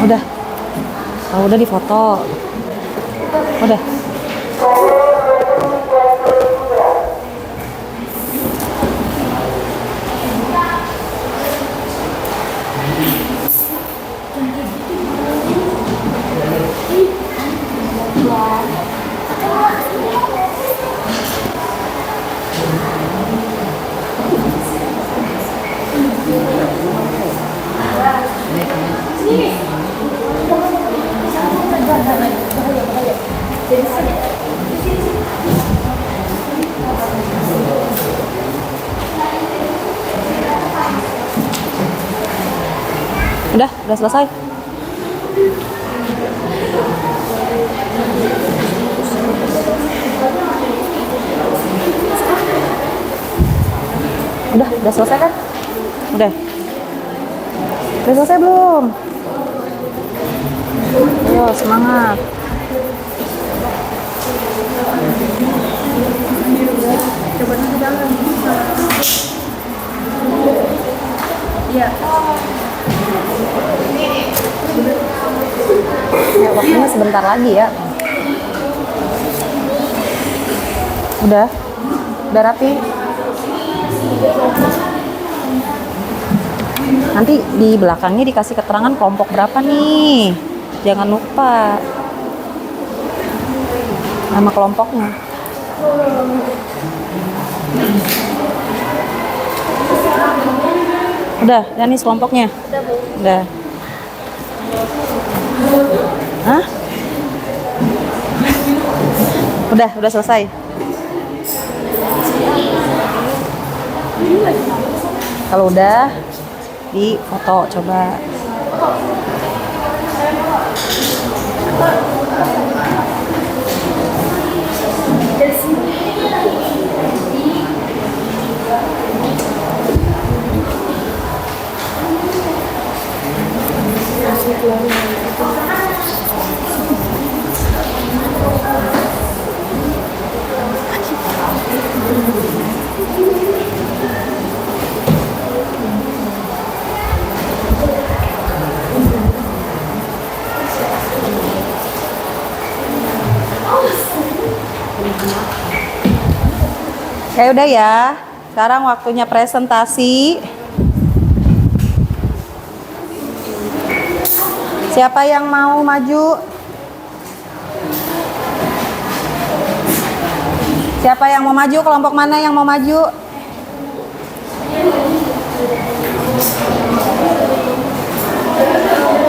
Udah. Oh, udah difoto. Udah. Udah selesai. Udah selesai kan? Udah selesai belum? Ayo semangat. Coba ke dalam. Iya. Ya, waktunya sebentar lagi ya. Udah rapi. Nanti di belakangnya dikasih keterangan kelompok berapa nih. Jangan lupa nama kelompoknya. Udah, nih kelompoknya. Udah. Hah? Udah selesai. Kalau udah, di foto coba. Oke, udah ya. Sekarang waktunya presentasi. Siapa yang mau maju? Siapa yang mau maju? Kelompok mana yang mau maju?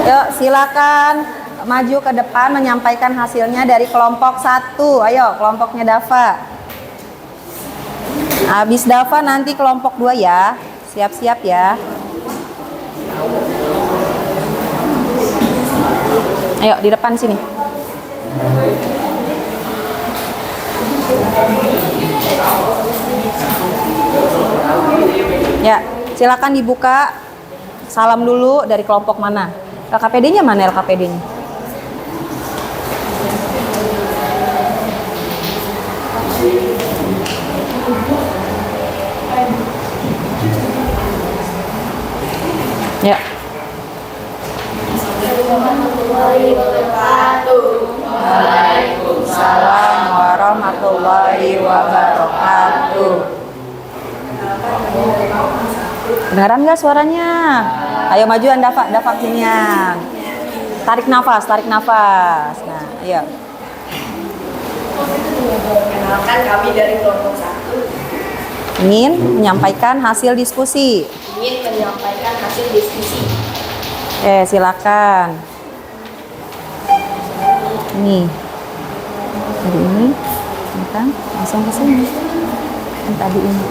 Yuk, silakan maju ke depan menyampaikan hasilnya dari kelompok 1. Ayo, kelompoknya Dava. Habis Dava nanti kelompok 2 ya. Siap-siap ya. Ayo, di depan sini. Ya, silakan dibuka. Salam dulu dari kelompok mana? LKPD-nya mana LKPD-nya? Ya. Waalaikumsalam warahmatullahi wabarakatuh. Kedengaran nggak suaranya? Ayo maju Anda Pak, sininya. Tarik nafas, tarik nafas. Nah, ayo. Kenalkan kami dari kelompok 1 Ingin menyampaikan hasil diskusi. ingin menyampaikan hasil diskusi. Silakan. Nih. Jadi ini, kan langsung ke sini. Yang tadi ini.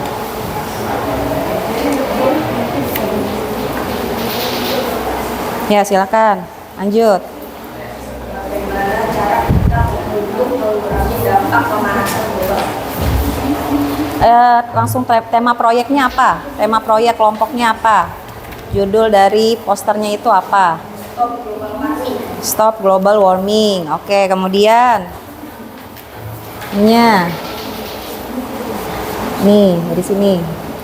Ya, silakan. Lanjut. Bagaimana cara kita untuk mengurangi dampak pemanasan global? Langsung tema proyeknya apa? Tema proyek kelompoknya apa? Judul dari posternya itu apa? Stop global warming. Stop Global Warming. Oke, kemudian nih dari sini.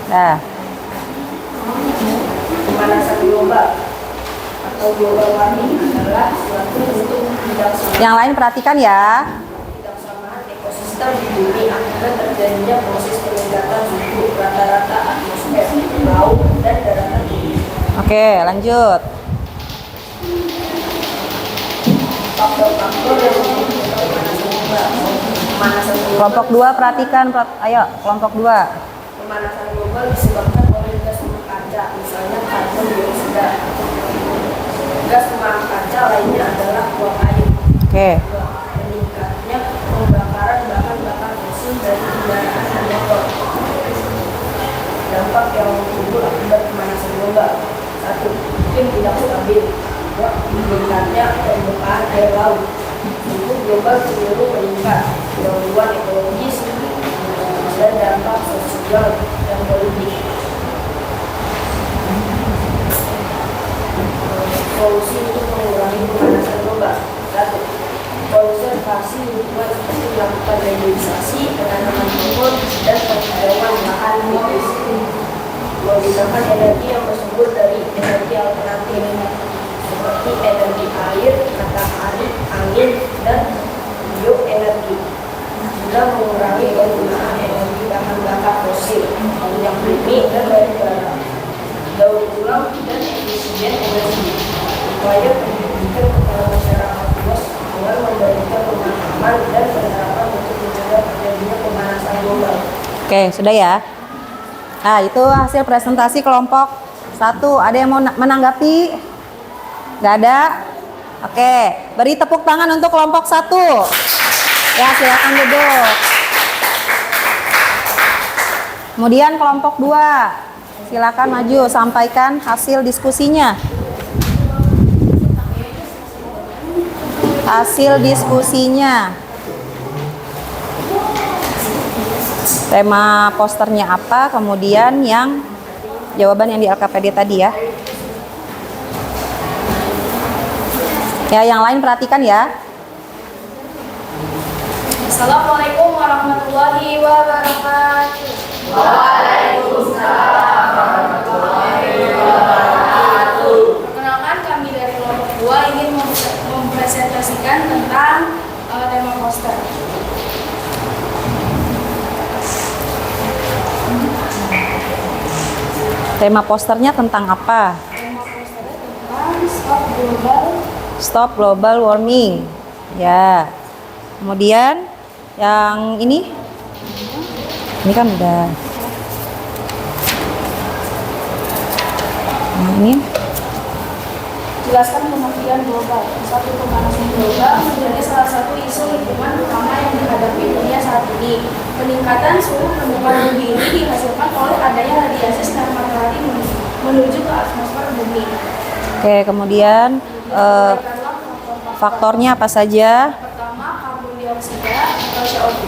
Nah, Pemanasan global atau global warming adalah suatu bentuk tidak yang lain perhatikan ya. samaan ekosistem di bumi akibat terjadinya proses peningkatan suhu rata-rata atmosfer, laut, dan daratan bumi. Oke, lanjut. Faktor-faktor yang menyebabkan pemanasan global. Kelompok 2 perhatikan. Ayo, kelompok 2. Pemanasan global disebabkan oleh gas rumah kaca, misalnya karbon dioksida. Gas rumah kaca lainnya adalah uap air. Oke. Meningkatnya pembakaran bahan bakar fosil dari kendaraan dan motor. Dampak yang timbul akibat pemanasan global: 1. Iklim tidak stabil. 2. Meningkatnya permukaan air laut. Suhu global cenderung meningkat. Gangguan ekologis dan dampak sosial dan politik. Solusi untuk mengurangi pemanasan global: 1. Konservasi lingkungan seperti melakukan rehabilitasi, penanaman pohon, dan penghijauan lahan hidup. Menggunakan energi yang bersumber dari energi alternatif seperti energi air, matahari, angin, dan bioenergi. Juga mengurangi penggunaan energi bahan bakar fosil, minyak bumi, dan batu bara. Daur ulang dan efisien energi. Upaya pendidikan kepada masyarakat luas dengan memberikan pemahaman dan penerapan untuk mencegah terjadinya pemanasan global. Oke, sudah ya. Nah, itu hasil presentasi kelompok 1. Ada yang mau menanggapi? Nggak ada? Oke, beri tepuk tangan untuk kelompok 1. Ya, silakan duduk. Kemudian kelompok 2. Silakan maju, sampaikan hasil diskusinya. Hasil diskusinya. Tema posternya apa, kemudian yang jawaban yang di LKPD tadi ya. Ya, yang lain perhatikan ya. Assalamualaikum warahmatullahi wabarakatuh. Perkenalkan, kami dari kelompok 2 ingin mempresentasikan tentang tema poster. Tema posternya tentang apa? Tema posternya tentang Stop Global Warming. Ya. Kemudian yang ini Ini kan udah. Nah, ini Jelaskan pengertian global. Satu, pemanasan global menjadi salah satu isu lingkungan utama yang dihadapi dunia saat ini. Peningkatan suhu permukaan bumi ini dihasilkan oleh adanya radiasi sinar matahari menuju ke atmosfer bumi. oke, kemudian Uraikanlah faktor-faktor. faktornya apa saja? Pertama, karbon dioksida atau CO2,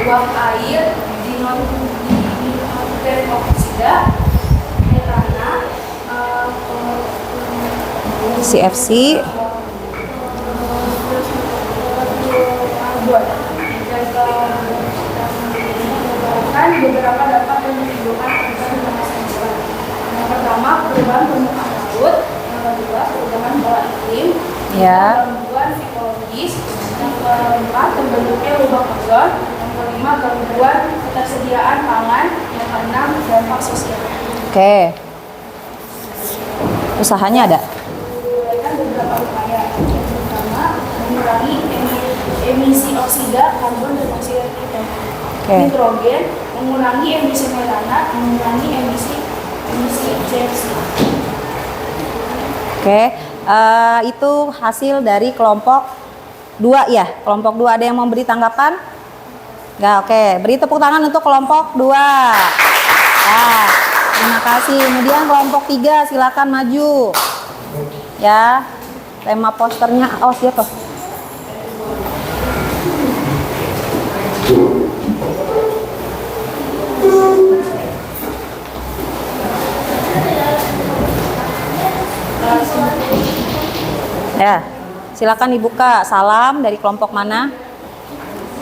uap air, dinoksida oksida, metana, CFC, karbon. Dan beberapa dampak yang menimbulkan perubahan pemanasan global. Yang pertama, perubahan permukaan laut. Yang kedua, perubahan pola iklim. ya. Gangguan psikologis. Yang keempat, terbentuknya lubang ozon. Yang kelima, gangguan ketersediaan pangan. Yang keenam, dampak sosial. Oke. Usahanya ada. Uraikan beberapa upaya. Yang pertama, mengurangi emisi oksida karbon dan oksida nitrogen, mengurangi emisi metana, mengurangi emisi CFC. Oke. Itu hasil dari kelompok 2 ya. Kelompok 2 ada yang memberi tanggapan? Enggak, oke. Beri tepuk tangan untuk kelompok 2. Nah, terima kasih. Kemudian kelompok 3 silakan maju. Ya. Tema posternya siapa? Ya, silakan dibuka. Salam dari kelompok mana?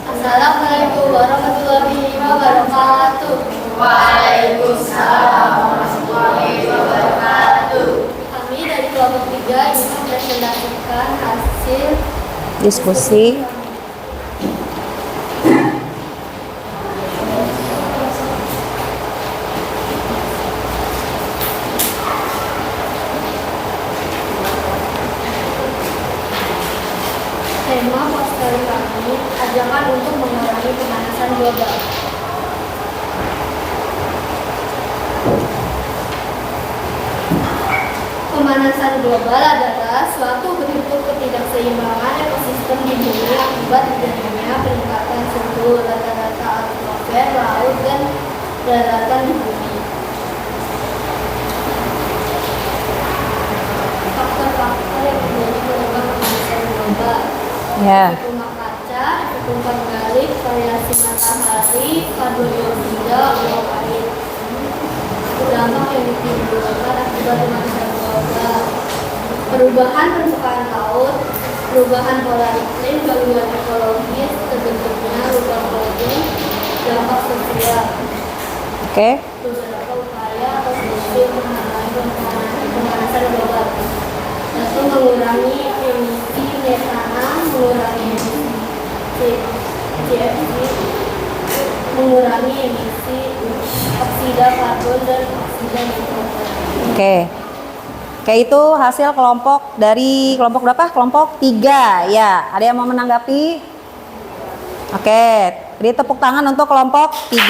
Assalamualaikum warahmatullahi wabarakatuh. Waalaikumsalam warahmatullahi wabarakatuh. Kami dari kelompok 3 ingin mempresentasikan hasil Diskusi. tema poster kami, ajakan untuk mengurangi pemanasan global. Pemanasan global adalah suatu bentuk ketidakseimbangan ekosistem di bumi akibat terjadinya peningkatan suhu rata-rata atmosfer, laut, dan daratan di bumi. Faktor-faktor yang menjadi penyebab pemanasan global: Ya. efek rumah kaca, efek umpan balik, variasi matahari, karbon dioksida, uap air. Dampak yang ditimbulkan akibat pemanasan global: perubahan permukaan laut, perubahan pola iklim, gangguan ekologis, terbentuknya lubang ozon, dampak sosial. Oke. Beberapa upaya atau solusi untuk mengurangi pemanasan global: satu, mengurangi emisi metana, mengurangi emisi CFC, mengurangi emisi oksida karbon dan oksida nitrogen. Oke. Oke, itu hasil kelompok dari kelompok berapa? Kelompok 3. Ya, ada yang mau menanggapi? Oke, beri tepuk tangan untuk kelompok 3.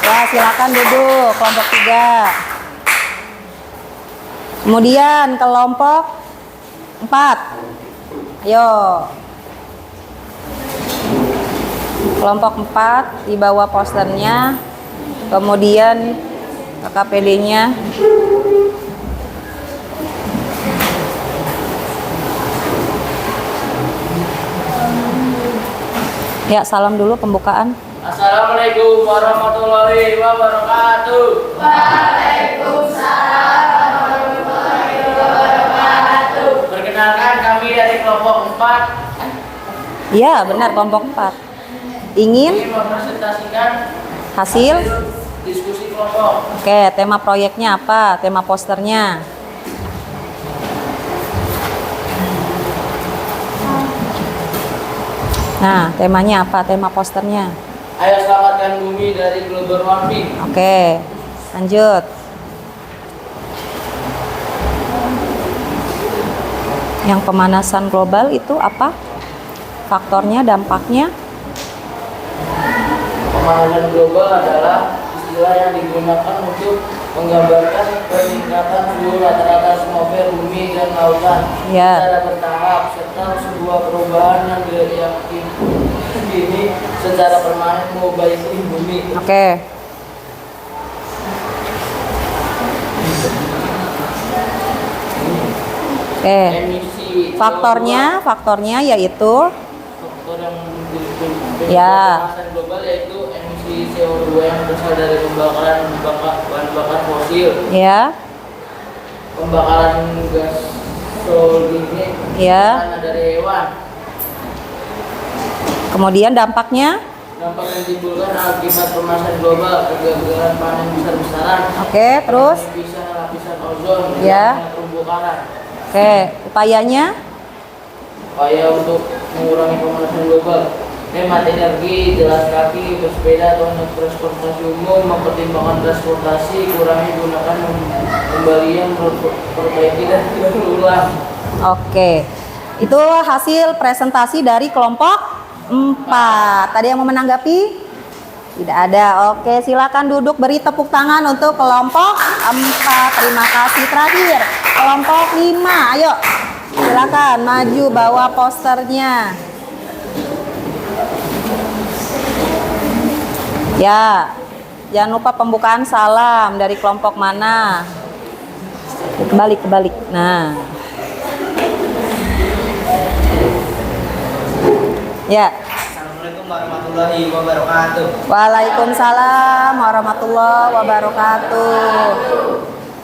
Ya, silakan duduk kelompok 3. Kemudian kelompok 4. Ayo. Kelompok 4 di bawah posternya. Kemudian KKPD-nya. Ya, salam dulu pembukaan. Assalamualaikum warahmatullahi wabarakatuh. Waalaikumsalam warahmatullahi wabarakatuh. Perkenalkan kami dari kelompok 4 Iya, benar kelompok 4. Ingin ini mempresentasikan hasil? diskusi kelompok. Oke, tema proyeknya apa? Tema posternya. Nah, temanya apa? Tema posternya. Ayo selamatkan bumi dari global warming. Oke, lanjut. Yang pemanasan global itu apa? Faktornya, dampaknya? Pemanasan global adalah istilah yang digunakan untuk menggambarkan peningkatan suhu rata-rata atmosfer bumi dan lautan Ya. secara bertahap serta sebuah perubahan yang diyakini secara permanen mengubah iklim bumi. Oke. Oke. Emisi Faktornya yaitu faktor yang Ya. pemanasan global yaitu emisi CO2 yang berasal dari pembakaran bahan bakar fosil, ya, pembakaran gas gasoline, Ya. karena dari hewan. kemudian dampaknya. Dampak yang ditimbulkan akibat pemanasan global, kegagalan panen besar-besaran, Oke, terus. penipisan lapisan ozon, Ya. hilangnya terumbu karang. Oke, upayanya. Upaya untuk mengurangi pemanasan global: hemat energi, jalan kaki, bersepeda atau naik transportasi umum, mempertimbangkan transportasi, kurangi gunakan pembalian, perbaiki dan berulang. Oke. Itu hasil presentasi dari kelompok 4. Tadi yang mau menanggapi? Tidak ada. Oke, silakan duduk, beri tepuk tangan untuk kelompok 4. Terima kasih. Terakhir, kelompok 5. Ayo, silakan maju bawa posternya. Ya, jangan lupa pembukaan salam dari kelompok mana. Kebalik. Nah. Ya. Assalamualaikum warahmatullahi wabarakatuh. Waalaikumsalam warahmatullahi wabarakatuh.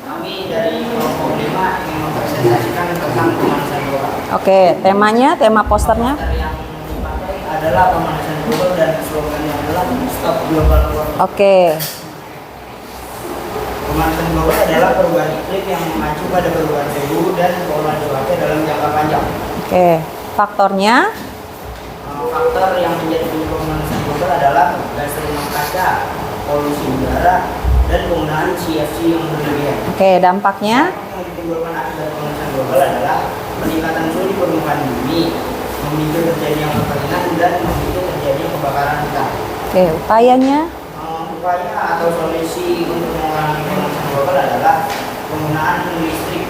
Kami dari kelompok 5 ingin mempresentasikan tentang pemanasan global. Oke, tema posternya. Poster yang dipakai adalah pemanasan global dan slogannya adalah Stop Global Warming. Oke. Pemanasan global adalah perubahan iklim yang mengacu pada perubahan suhu dan pola cuaca dalam jangka panjang. Oke, faktornya. Faktor yang menjadi penyebab pemanasan global adalah gas rumah kaca, polusi udara, dan penggunaan CFC yang berlebihan. Oke, dampaknya. Yang ditimbulkan akibat pemanasan global adalah peningkatan suhu di permukaan bumi, memicu terjadinya kekeringan dan memicu terjadinya kebakaran hutan. Oke, upayanya. Upaya atau solusi untuk mengurangi pemanasan global adalah penggunaan listrik,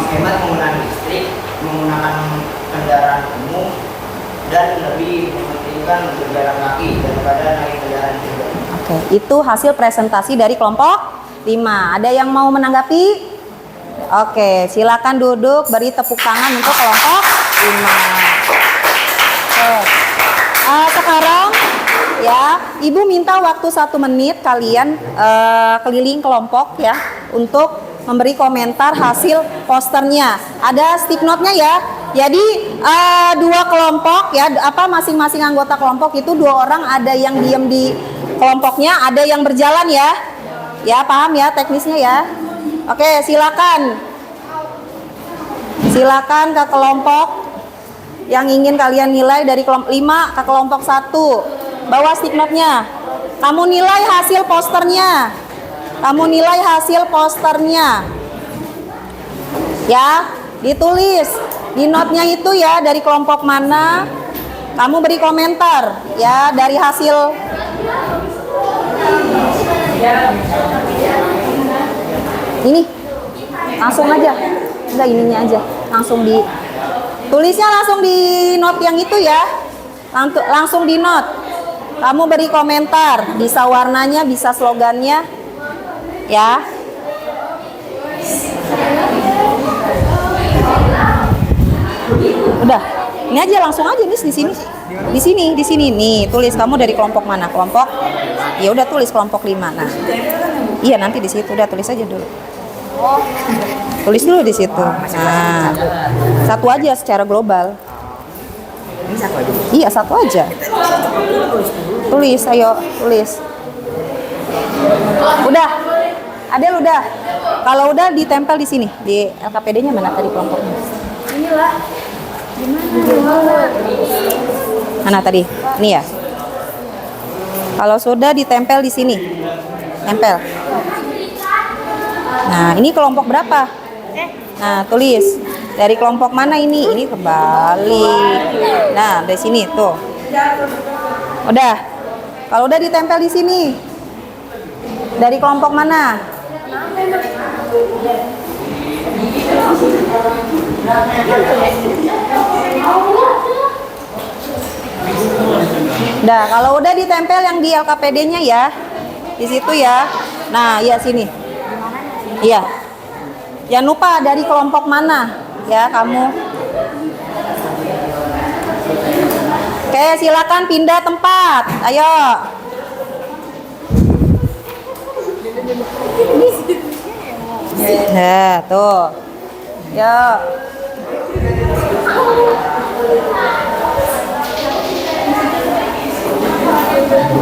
menghemat penggunaan listrik, menggunakan kendaraan umum, dan lebih mementingkan untuk jalan kaki daripada naik kendaraan pribadi. Oke, itu hasil presentasi dari kelompok 5. Ada yang mau menanggapi? Oke, silakan duduk, beri tepuk tangan untuk kelompok 5. Oke. Sekarang ya, Ibu minta waktu 1 menit kalian keliling kelompok ya untuk memberi komentar hasil posternya. Ada stick note-nya ya. Jadi 2 kelompok ya, masing-masing anggota kelompok itu 2 orang, ada yang diam di kelompoknya, ada yang berjalan ya. Ya, paham ya teknisnya ya. Oke, silakan. Silakan ke kelompok yang ingin kalian nilai dari kelompok 5 ke kelompok 1. Bawa stick note-nya. Kamu nilai hasil posternya. Ya, ditulis di note-nya itu ya, dari kelompok mana. Kamu beri komentar ya dari hasil. Ini langsung aja. Enggak, ininya aja. Langsung di tulisnya langsung di note yang itu ya. Langsung di note. Kamu beri komentar, bisa warnanya, bisa slogannya. Ya. Udah. Ini aja langsung aja nih di sini. Di sini nih, tulis kamu dari kelompok mana? Kelompok. Ya udah, tulis kelompok 5. Nah. Iya, nanti di situ udah tulis aja dulu. Tulis dulu di situ. Nah. Satu aja secara global. Ini satu aja. Iya, satu aja. Tulis, ayo, tulis. Udah. Adel udah. Kalau udah ditempel di sini, di LKPD-nya mana tadi kelompoknya? Inilah. Mana tadi? Ini ya. Kalau sudah ditempel di sini. Tempel. Nah, ini kelompok berapa? Nah, tulis. Dari kelompok mana ini? Ini kebalik. Nah, dari sini tuh. Udah. Kalau udah ditempel di sini. Dari kelompok mana? Nah, kalau udah ditempel yang di LKPD-nya ya, di situ ya. Nah, iya sini. Iya. Jangan lupa dari kelompok mana ya kamu. Oke, silakan pindah tempat. Ayo. Nah, tuh. Yuk.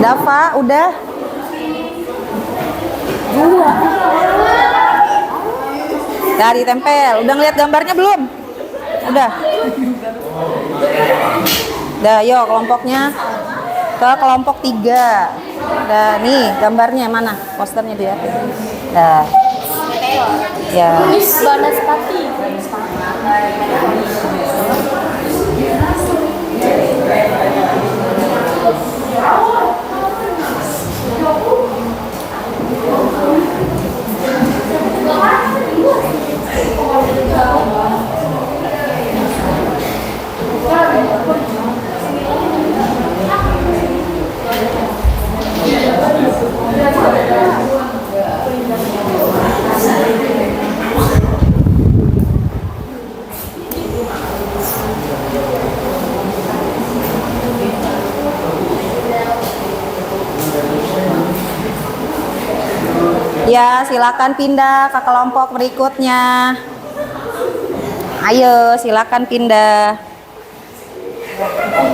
Dava, udah? Dari tempel. Udah ngeliat gambarnya belum? Udah. Udah, yuk kelompoknya ke kelompok 3. Udah, nih gambarnya mana? Posternya dilihatin. Udah. Ya. Miss Banaspati. Ya, silakan pindah ke kelompok berikutnya. Ayo, silakan pindah.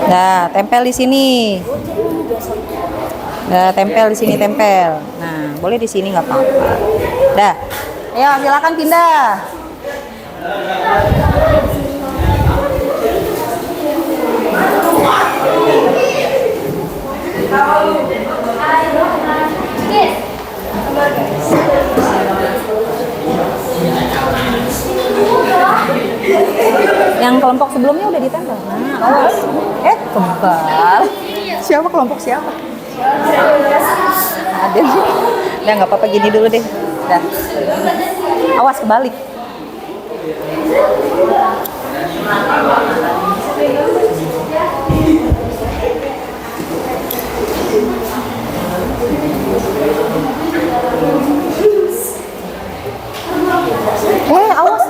Nah, tempel di sini. Nah, tempel di sini, tempel. Nah, boleh di sini nggak apa-apa. Dah. Ayo, silakan pindah. Yang kelompok sebelumnya udah ditempel. Nah, awas. Kebal. Siapa kelompok siapa? Ada. Udah nggak apa-apa, gini dulu deh. Udah. Awas kebalik. Awas.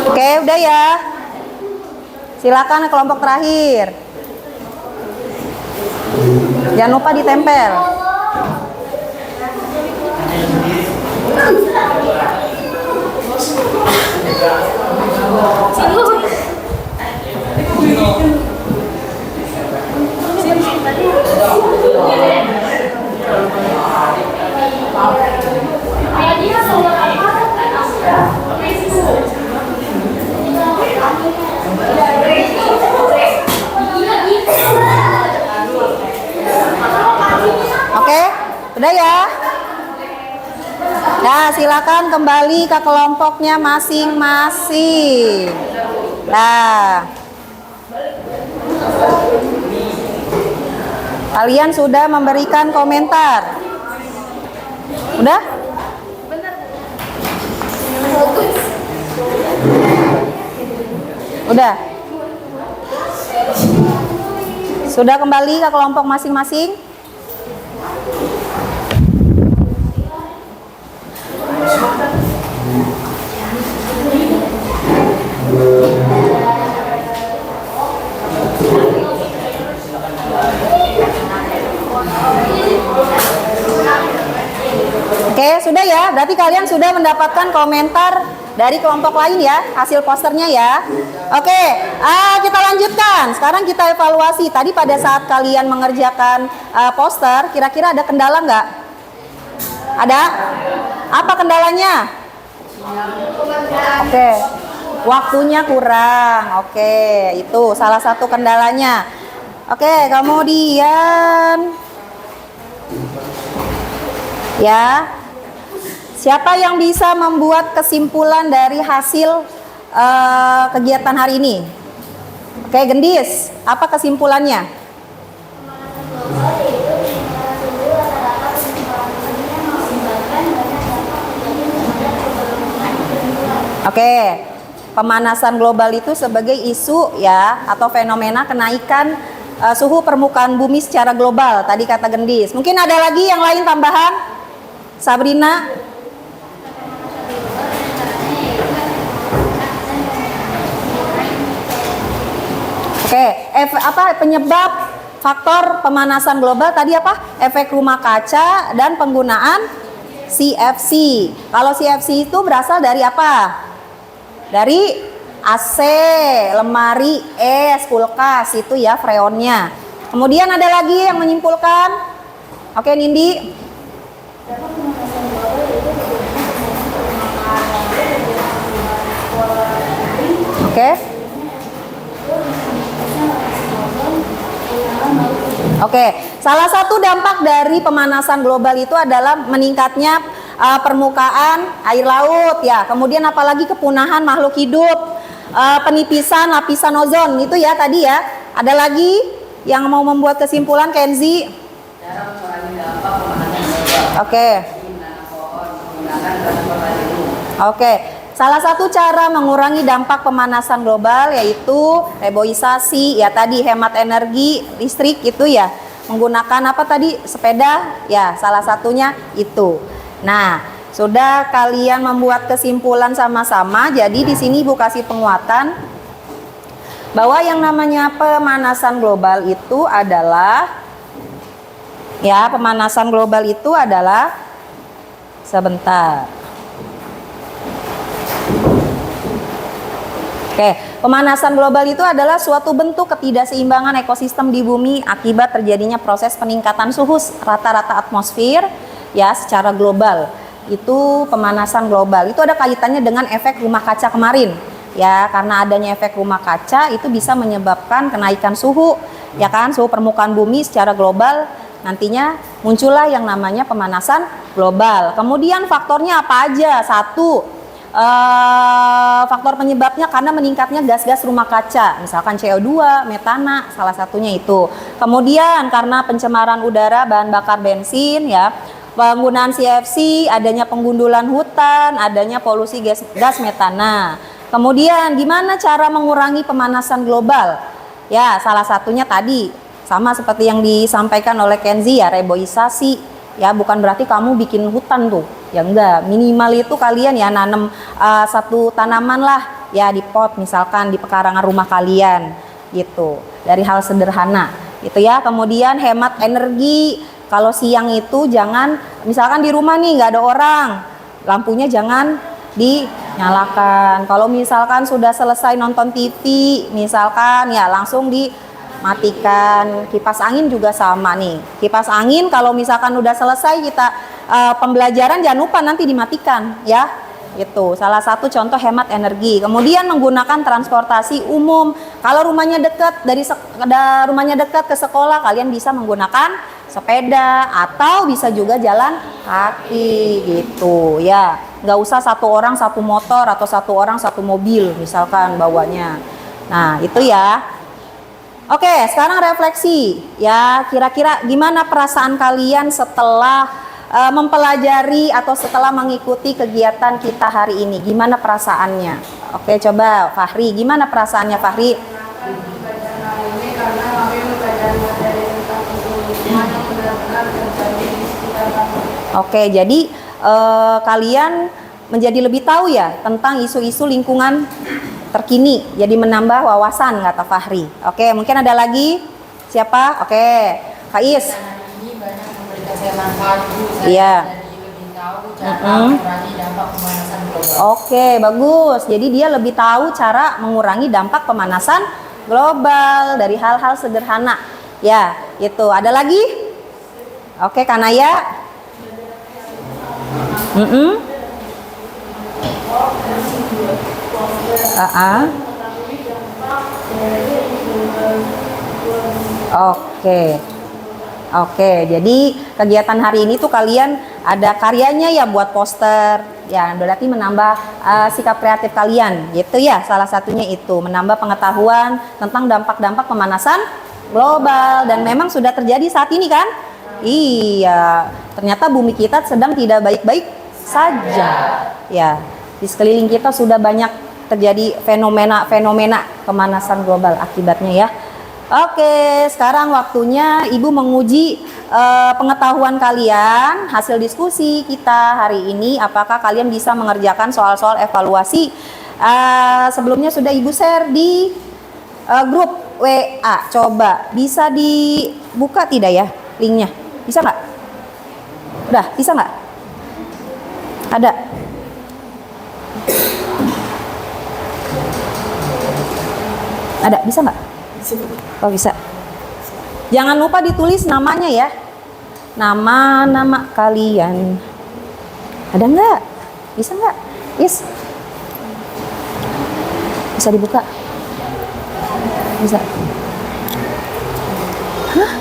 Oke, udah ya. Silakan ke kelompok terakhir. Jangan lupa ditempel. Oke, udah ya. Nah, silakan kembali ke kelompoknya masing-masing. Nah, kalian sudah memberikan komentar. Udah? Udah? Sudah kembali ke kelompok masing-masing? Oke, sudah ya. Berarti kalian sudah mendapatkan komentar dari kelompok lain ya, hasil posternya ya. Oke, kita lanjutkan. Sekarang kita evaluasi. Tadi pada saat kalian mengerjakan poster, kira-kira ada kendala nggak? Ada? Apa kendalanya? Oke, waktunya kurang. Oke, itu salah satu kendalanya. Oke, kemudian ya, siapa yang bisa membuat kesimpulan dari hasil kegiatan hari ini? Oke, Gendis, apa kesimpulannya? Pemanasan global yaitu peningkatan suhu rata-rata peningkatan yang mengakibatkan banyak dampak negatif terhadap keberlangsungan lingkungan. Oke, pemanasan global itu sebagai isu ya atau fenomena kenaikan suhu permukaan bumi secara global. Tadi kata Gendis. Mungkin ada lagi yang lain tambahan? Sabrina? Oke, apa penyebab faktor pemanasan global tadi apa? Efek rumah kaca dan penggunaan CFC. Kalau CFC itu berasal dari apa? Dari AC, lemari, es, kulkas itu ya freonnya. Kemudian ada lagi yang menyimpulkan. Oke, Nindi. Dampak pemanasan global yaitu bagaimana permukaan laut dengan pola lain. Oke. Oke, salah satu dampak dari pemanasan global itu adalah meningkatnya permukaan air laut ya. Kemudian apalagi kepunahan makhluk hidup, penipisan lapisan ozon itu ya tadi ya. Ada lagi yang mau membuat kesimpulan, Kenzi? Cara mengurangi dampak pemanasan global. Oke. Menanam pohon, menggunakan transportasi umum. Oke. Salah satu cara mengurangi dampak pemanasan global yaitu reboisasi, ya tadi hemat energi listrik itu ya. Menggunakan apa tadi? Sepeda, ya salah satunya itu. Nah, sudah kalian membuat kesimpulan sama-sama. Jadi di sini Ibu kasih penguatan bahwa yang namanya pemanasan global itu adalah sebentar. Oke, pemanasan global itu adalah suatu bentuk ketidakseimbangan ekosistem di bumi akibat terjadinya proses peningkatan suhu rata-rata atmosfer ya secara global. Itu pemanasan global. Itu ada kaitannya dengan efek rumah kaca kemarin. Ya, karena adanya efek rumah kaca itu bisa menyebabkan kenaikan suhu, ya kan, suhu permukaan bumi secara global. Nantinya muncullah yang namanya pemanasan global. Kemudian faktornya apa aja? Satu, faktor penyebabnya karena meningkatnya gas-gas rumah kaca, misalkan CO2, metana, salah satunya itu. Kemudian karena pencemaran udara bahan bakar bensin ya, penggunaan CFC, adanya penggundulan hutan, adanya polusi gas metana. Kemudian gimana cara mengurangi pemanasan global? Ya, salah satunya tadi sama seperti yang disampaikan oleh Kenzi ya, reboisasi. Ya, bukan berarti kamu bikin hutan tuh. Ya enggak, minimal itu kalian ya nanam satu tanaman lah ya di pot misalkan di pekarangan rumah kalian gitu. Dari hal sederhana gitu ya. Kemudian hemat energi. Kalau siang itu jangan, misalkan di rumah nih nggak ada orang, lampunya jangan dinyalakan. Kalau misalkan sudah selesai nonton TV misalkan ya langsung dimatikan. Kipas angin juga sama nih. Kipas angin kalau misalkan udah selesai kita pembelajaran jangan lupa nanti dimatikan ya. Itu salah satu contoh hemat energi. Kemudian menggunakan transportasi umum. Kalau rumahnya dekat rumahnya dekat ke sekolah, kalian bisa menggunakan sepeda atau bisa juga jalan kaki gitu ya. Nggak usah satu orang satu motor atau satu orang satu mobil misalkan bawanya. Nah, itu ya. Oke, sekarang refleksi ya, kira-kira gimana perasaan kalian setelah mempelajari atau setelah mengikuti kegiatan kita hari ini? Gimana perasaannya? Oke, coba Fahri, gimana perasaannya Fahri? Ini karena kami mempelajari materi tentang lingkungan yang benar-benar terjadi di sekitar kami. Oke, jadi kalian menjadi lebih tahu ya tentang isu-isu lingkungan terkini, jadi menambah wawasan kata Fahri. Oke, mungkin ada lagi siapa? Oke, Kais. Ini banyak memberikan saya manfaat Bu. Saya Iya. jadi lebih tahu cara mengurangi dampak pemanasan global. Oke, bagus. Jadi dia lebih tahu cara mengurangi dampak pemanasan global dari hal-hal sederhana. Ya, itu. Ada lagi? Oke, Kanaya. Oke, jadi kegiatan hari ini tuh kalian ada karyanya ya buat poster Ya, berarti menambah sikap kreatif kalian, gitu ya. Salah satunya itu menambah pengetahuan tentang dampak-dampak pemanasan global, dan memang sudah terjadi saat ini kan? Iya, ternyata bumi kita sedang tidak baik-baik saja. Ya, di sekeliling kita sudah banyak terjadi fenomena pemanasan global akibatnya ya. Oke, sekarang waktunya Ibu menguji pengetahuan kalian, hasil diskusi kita hari ini. Apakah kalian bisa mengerjakan soal-soal evaluasi? Sebelumnya sudah Ibu share di grup WA. Coba bisa dibuka tidak ya linknya? Bisa nggak? Udah, bisa nggak? Ada? Ada, bisa nggak? Oh bisa. Jangan lupa ditulis namanya ya. Nama kalian. Ada nggak? Bisa nggak? Yes. Bisa dibuka? Bisa. Hah?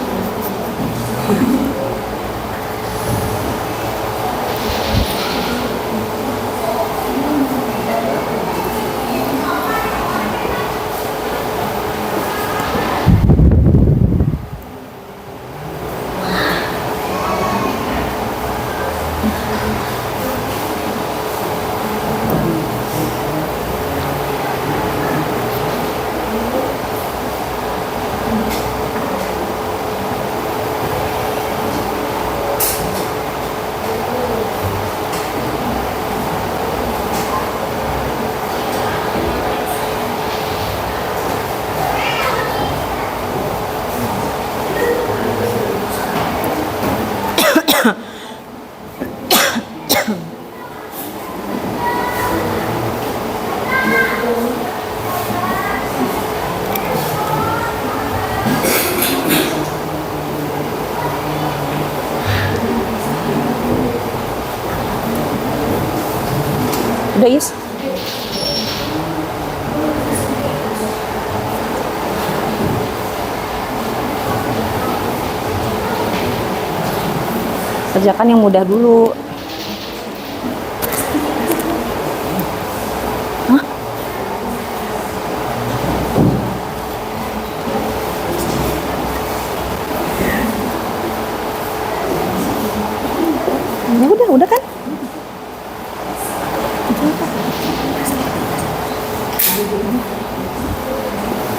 Udah Yus? Kerjakan yang mudah dulu. Hah? Ya udah kan?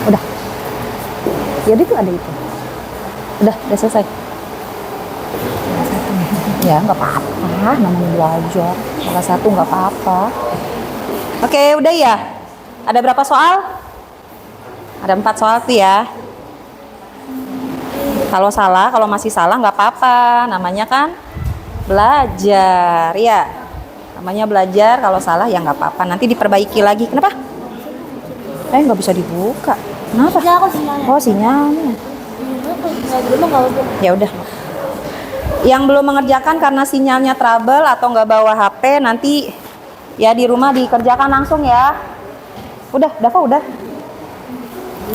Udah. Jadi tuh ada itu. Udah selesai. Ya nggak apa-apa, namanya belajar. Salah satu nggak apa-apa. Oke, udah ya. Ada berapa soal? Ada 4 soal tuh ya. Kalau masih salah nggak apa-apa. Namanya kan belajar, ya. Namanya belajar. Kalau salah ya nggak apa-apa. Nanti diperbaiki lagi. Kenapa? Nggak bisa dibuka. Kenapa? Oh sinyalnya. Ya udah. Yang belum mengerjakan karena sinyalnya trouble atau nggak bawa HP, nanti ya di rumah dikerjakan langsung ya. Udah, Dava udah.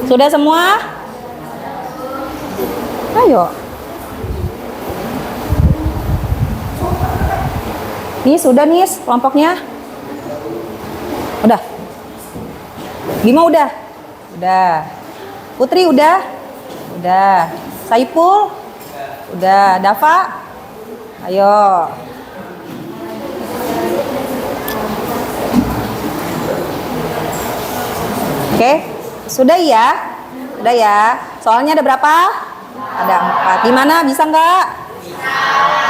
Sudah semua? Ayo. Nih sudah nih kelompoknya. Udah. Bima udah? Udah. Putri udah? Udah. Saipul? Udah. Dava? Ayo. Oke. Sudah ya? Udah ya? Soalnya ada berapa? Ada 4. Gimana? Bisa nggak?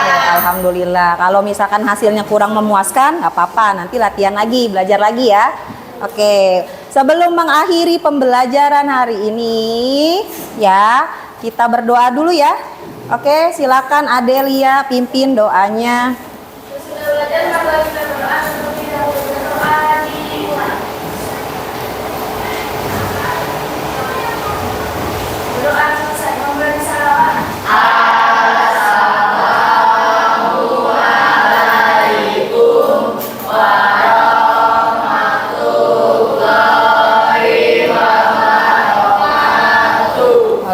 Ya, alhamdulillah. Kalau misalkan hasilnya kurang memuaskan, nggak apa-apa. Nanti latihan lagi, belajar lagi ya. Oke, sebelum mengakhiri pembelajaran hari ini, ya kita berdoa dulu ya. Oke, silakan Adelia pimpin doanya. Sudah belajar, maka kita berdoa seperti dahulu. Berdoa dimulai. Berdoa selesai memberi salawat.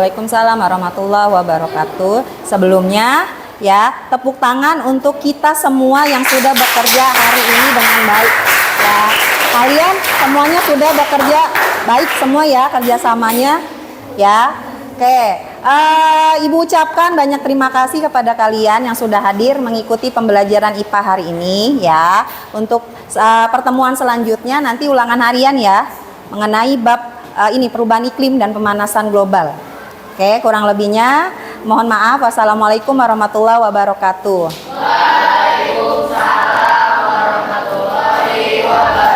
Waalaikumsalam warahmatullahi wabarakatuh. Sebelumnya Ya, tepuk tangan untuk kita semua yang sudah bekerja hari ini dengan baik. Ya, kalian semuanya sudah bekerja baik semua ya kerjasamanya. Ya, oke. Ibu ucapkan banyak terima kasih kepada kalian yang sudah hadir mengikuti pembelajaran IPA hari ini ya. Untuk pertemuan selanjutnya nanti ulangan harian ya mengenai bab ini perubahan iklim dan pemanasan global. Oke, kurang lebihnya mohon maaf. Wassalamualaikum warahmatullahi wabarakatuh. Waalaikumsalam warahmatullahi wabarakatuh.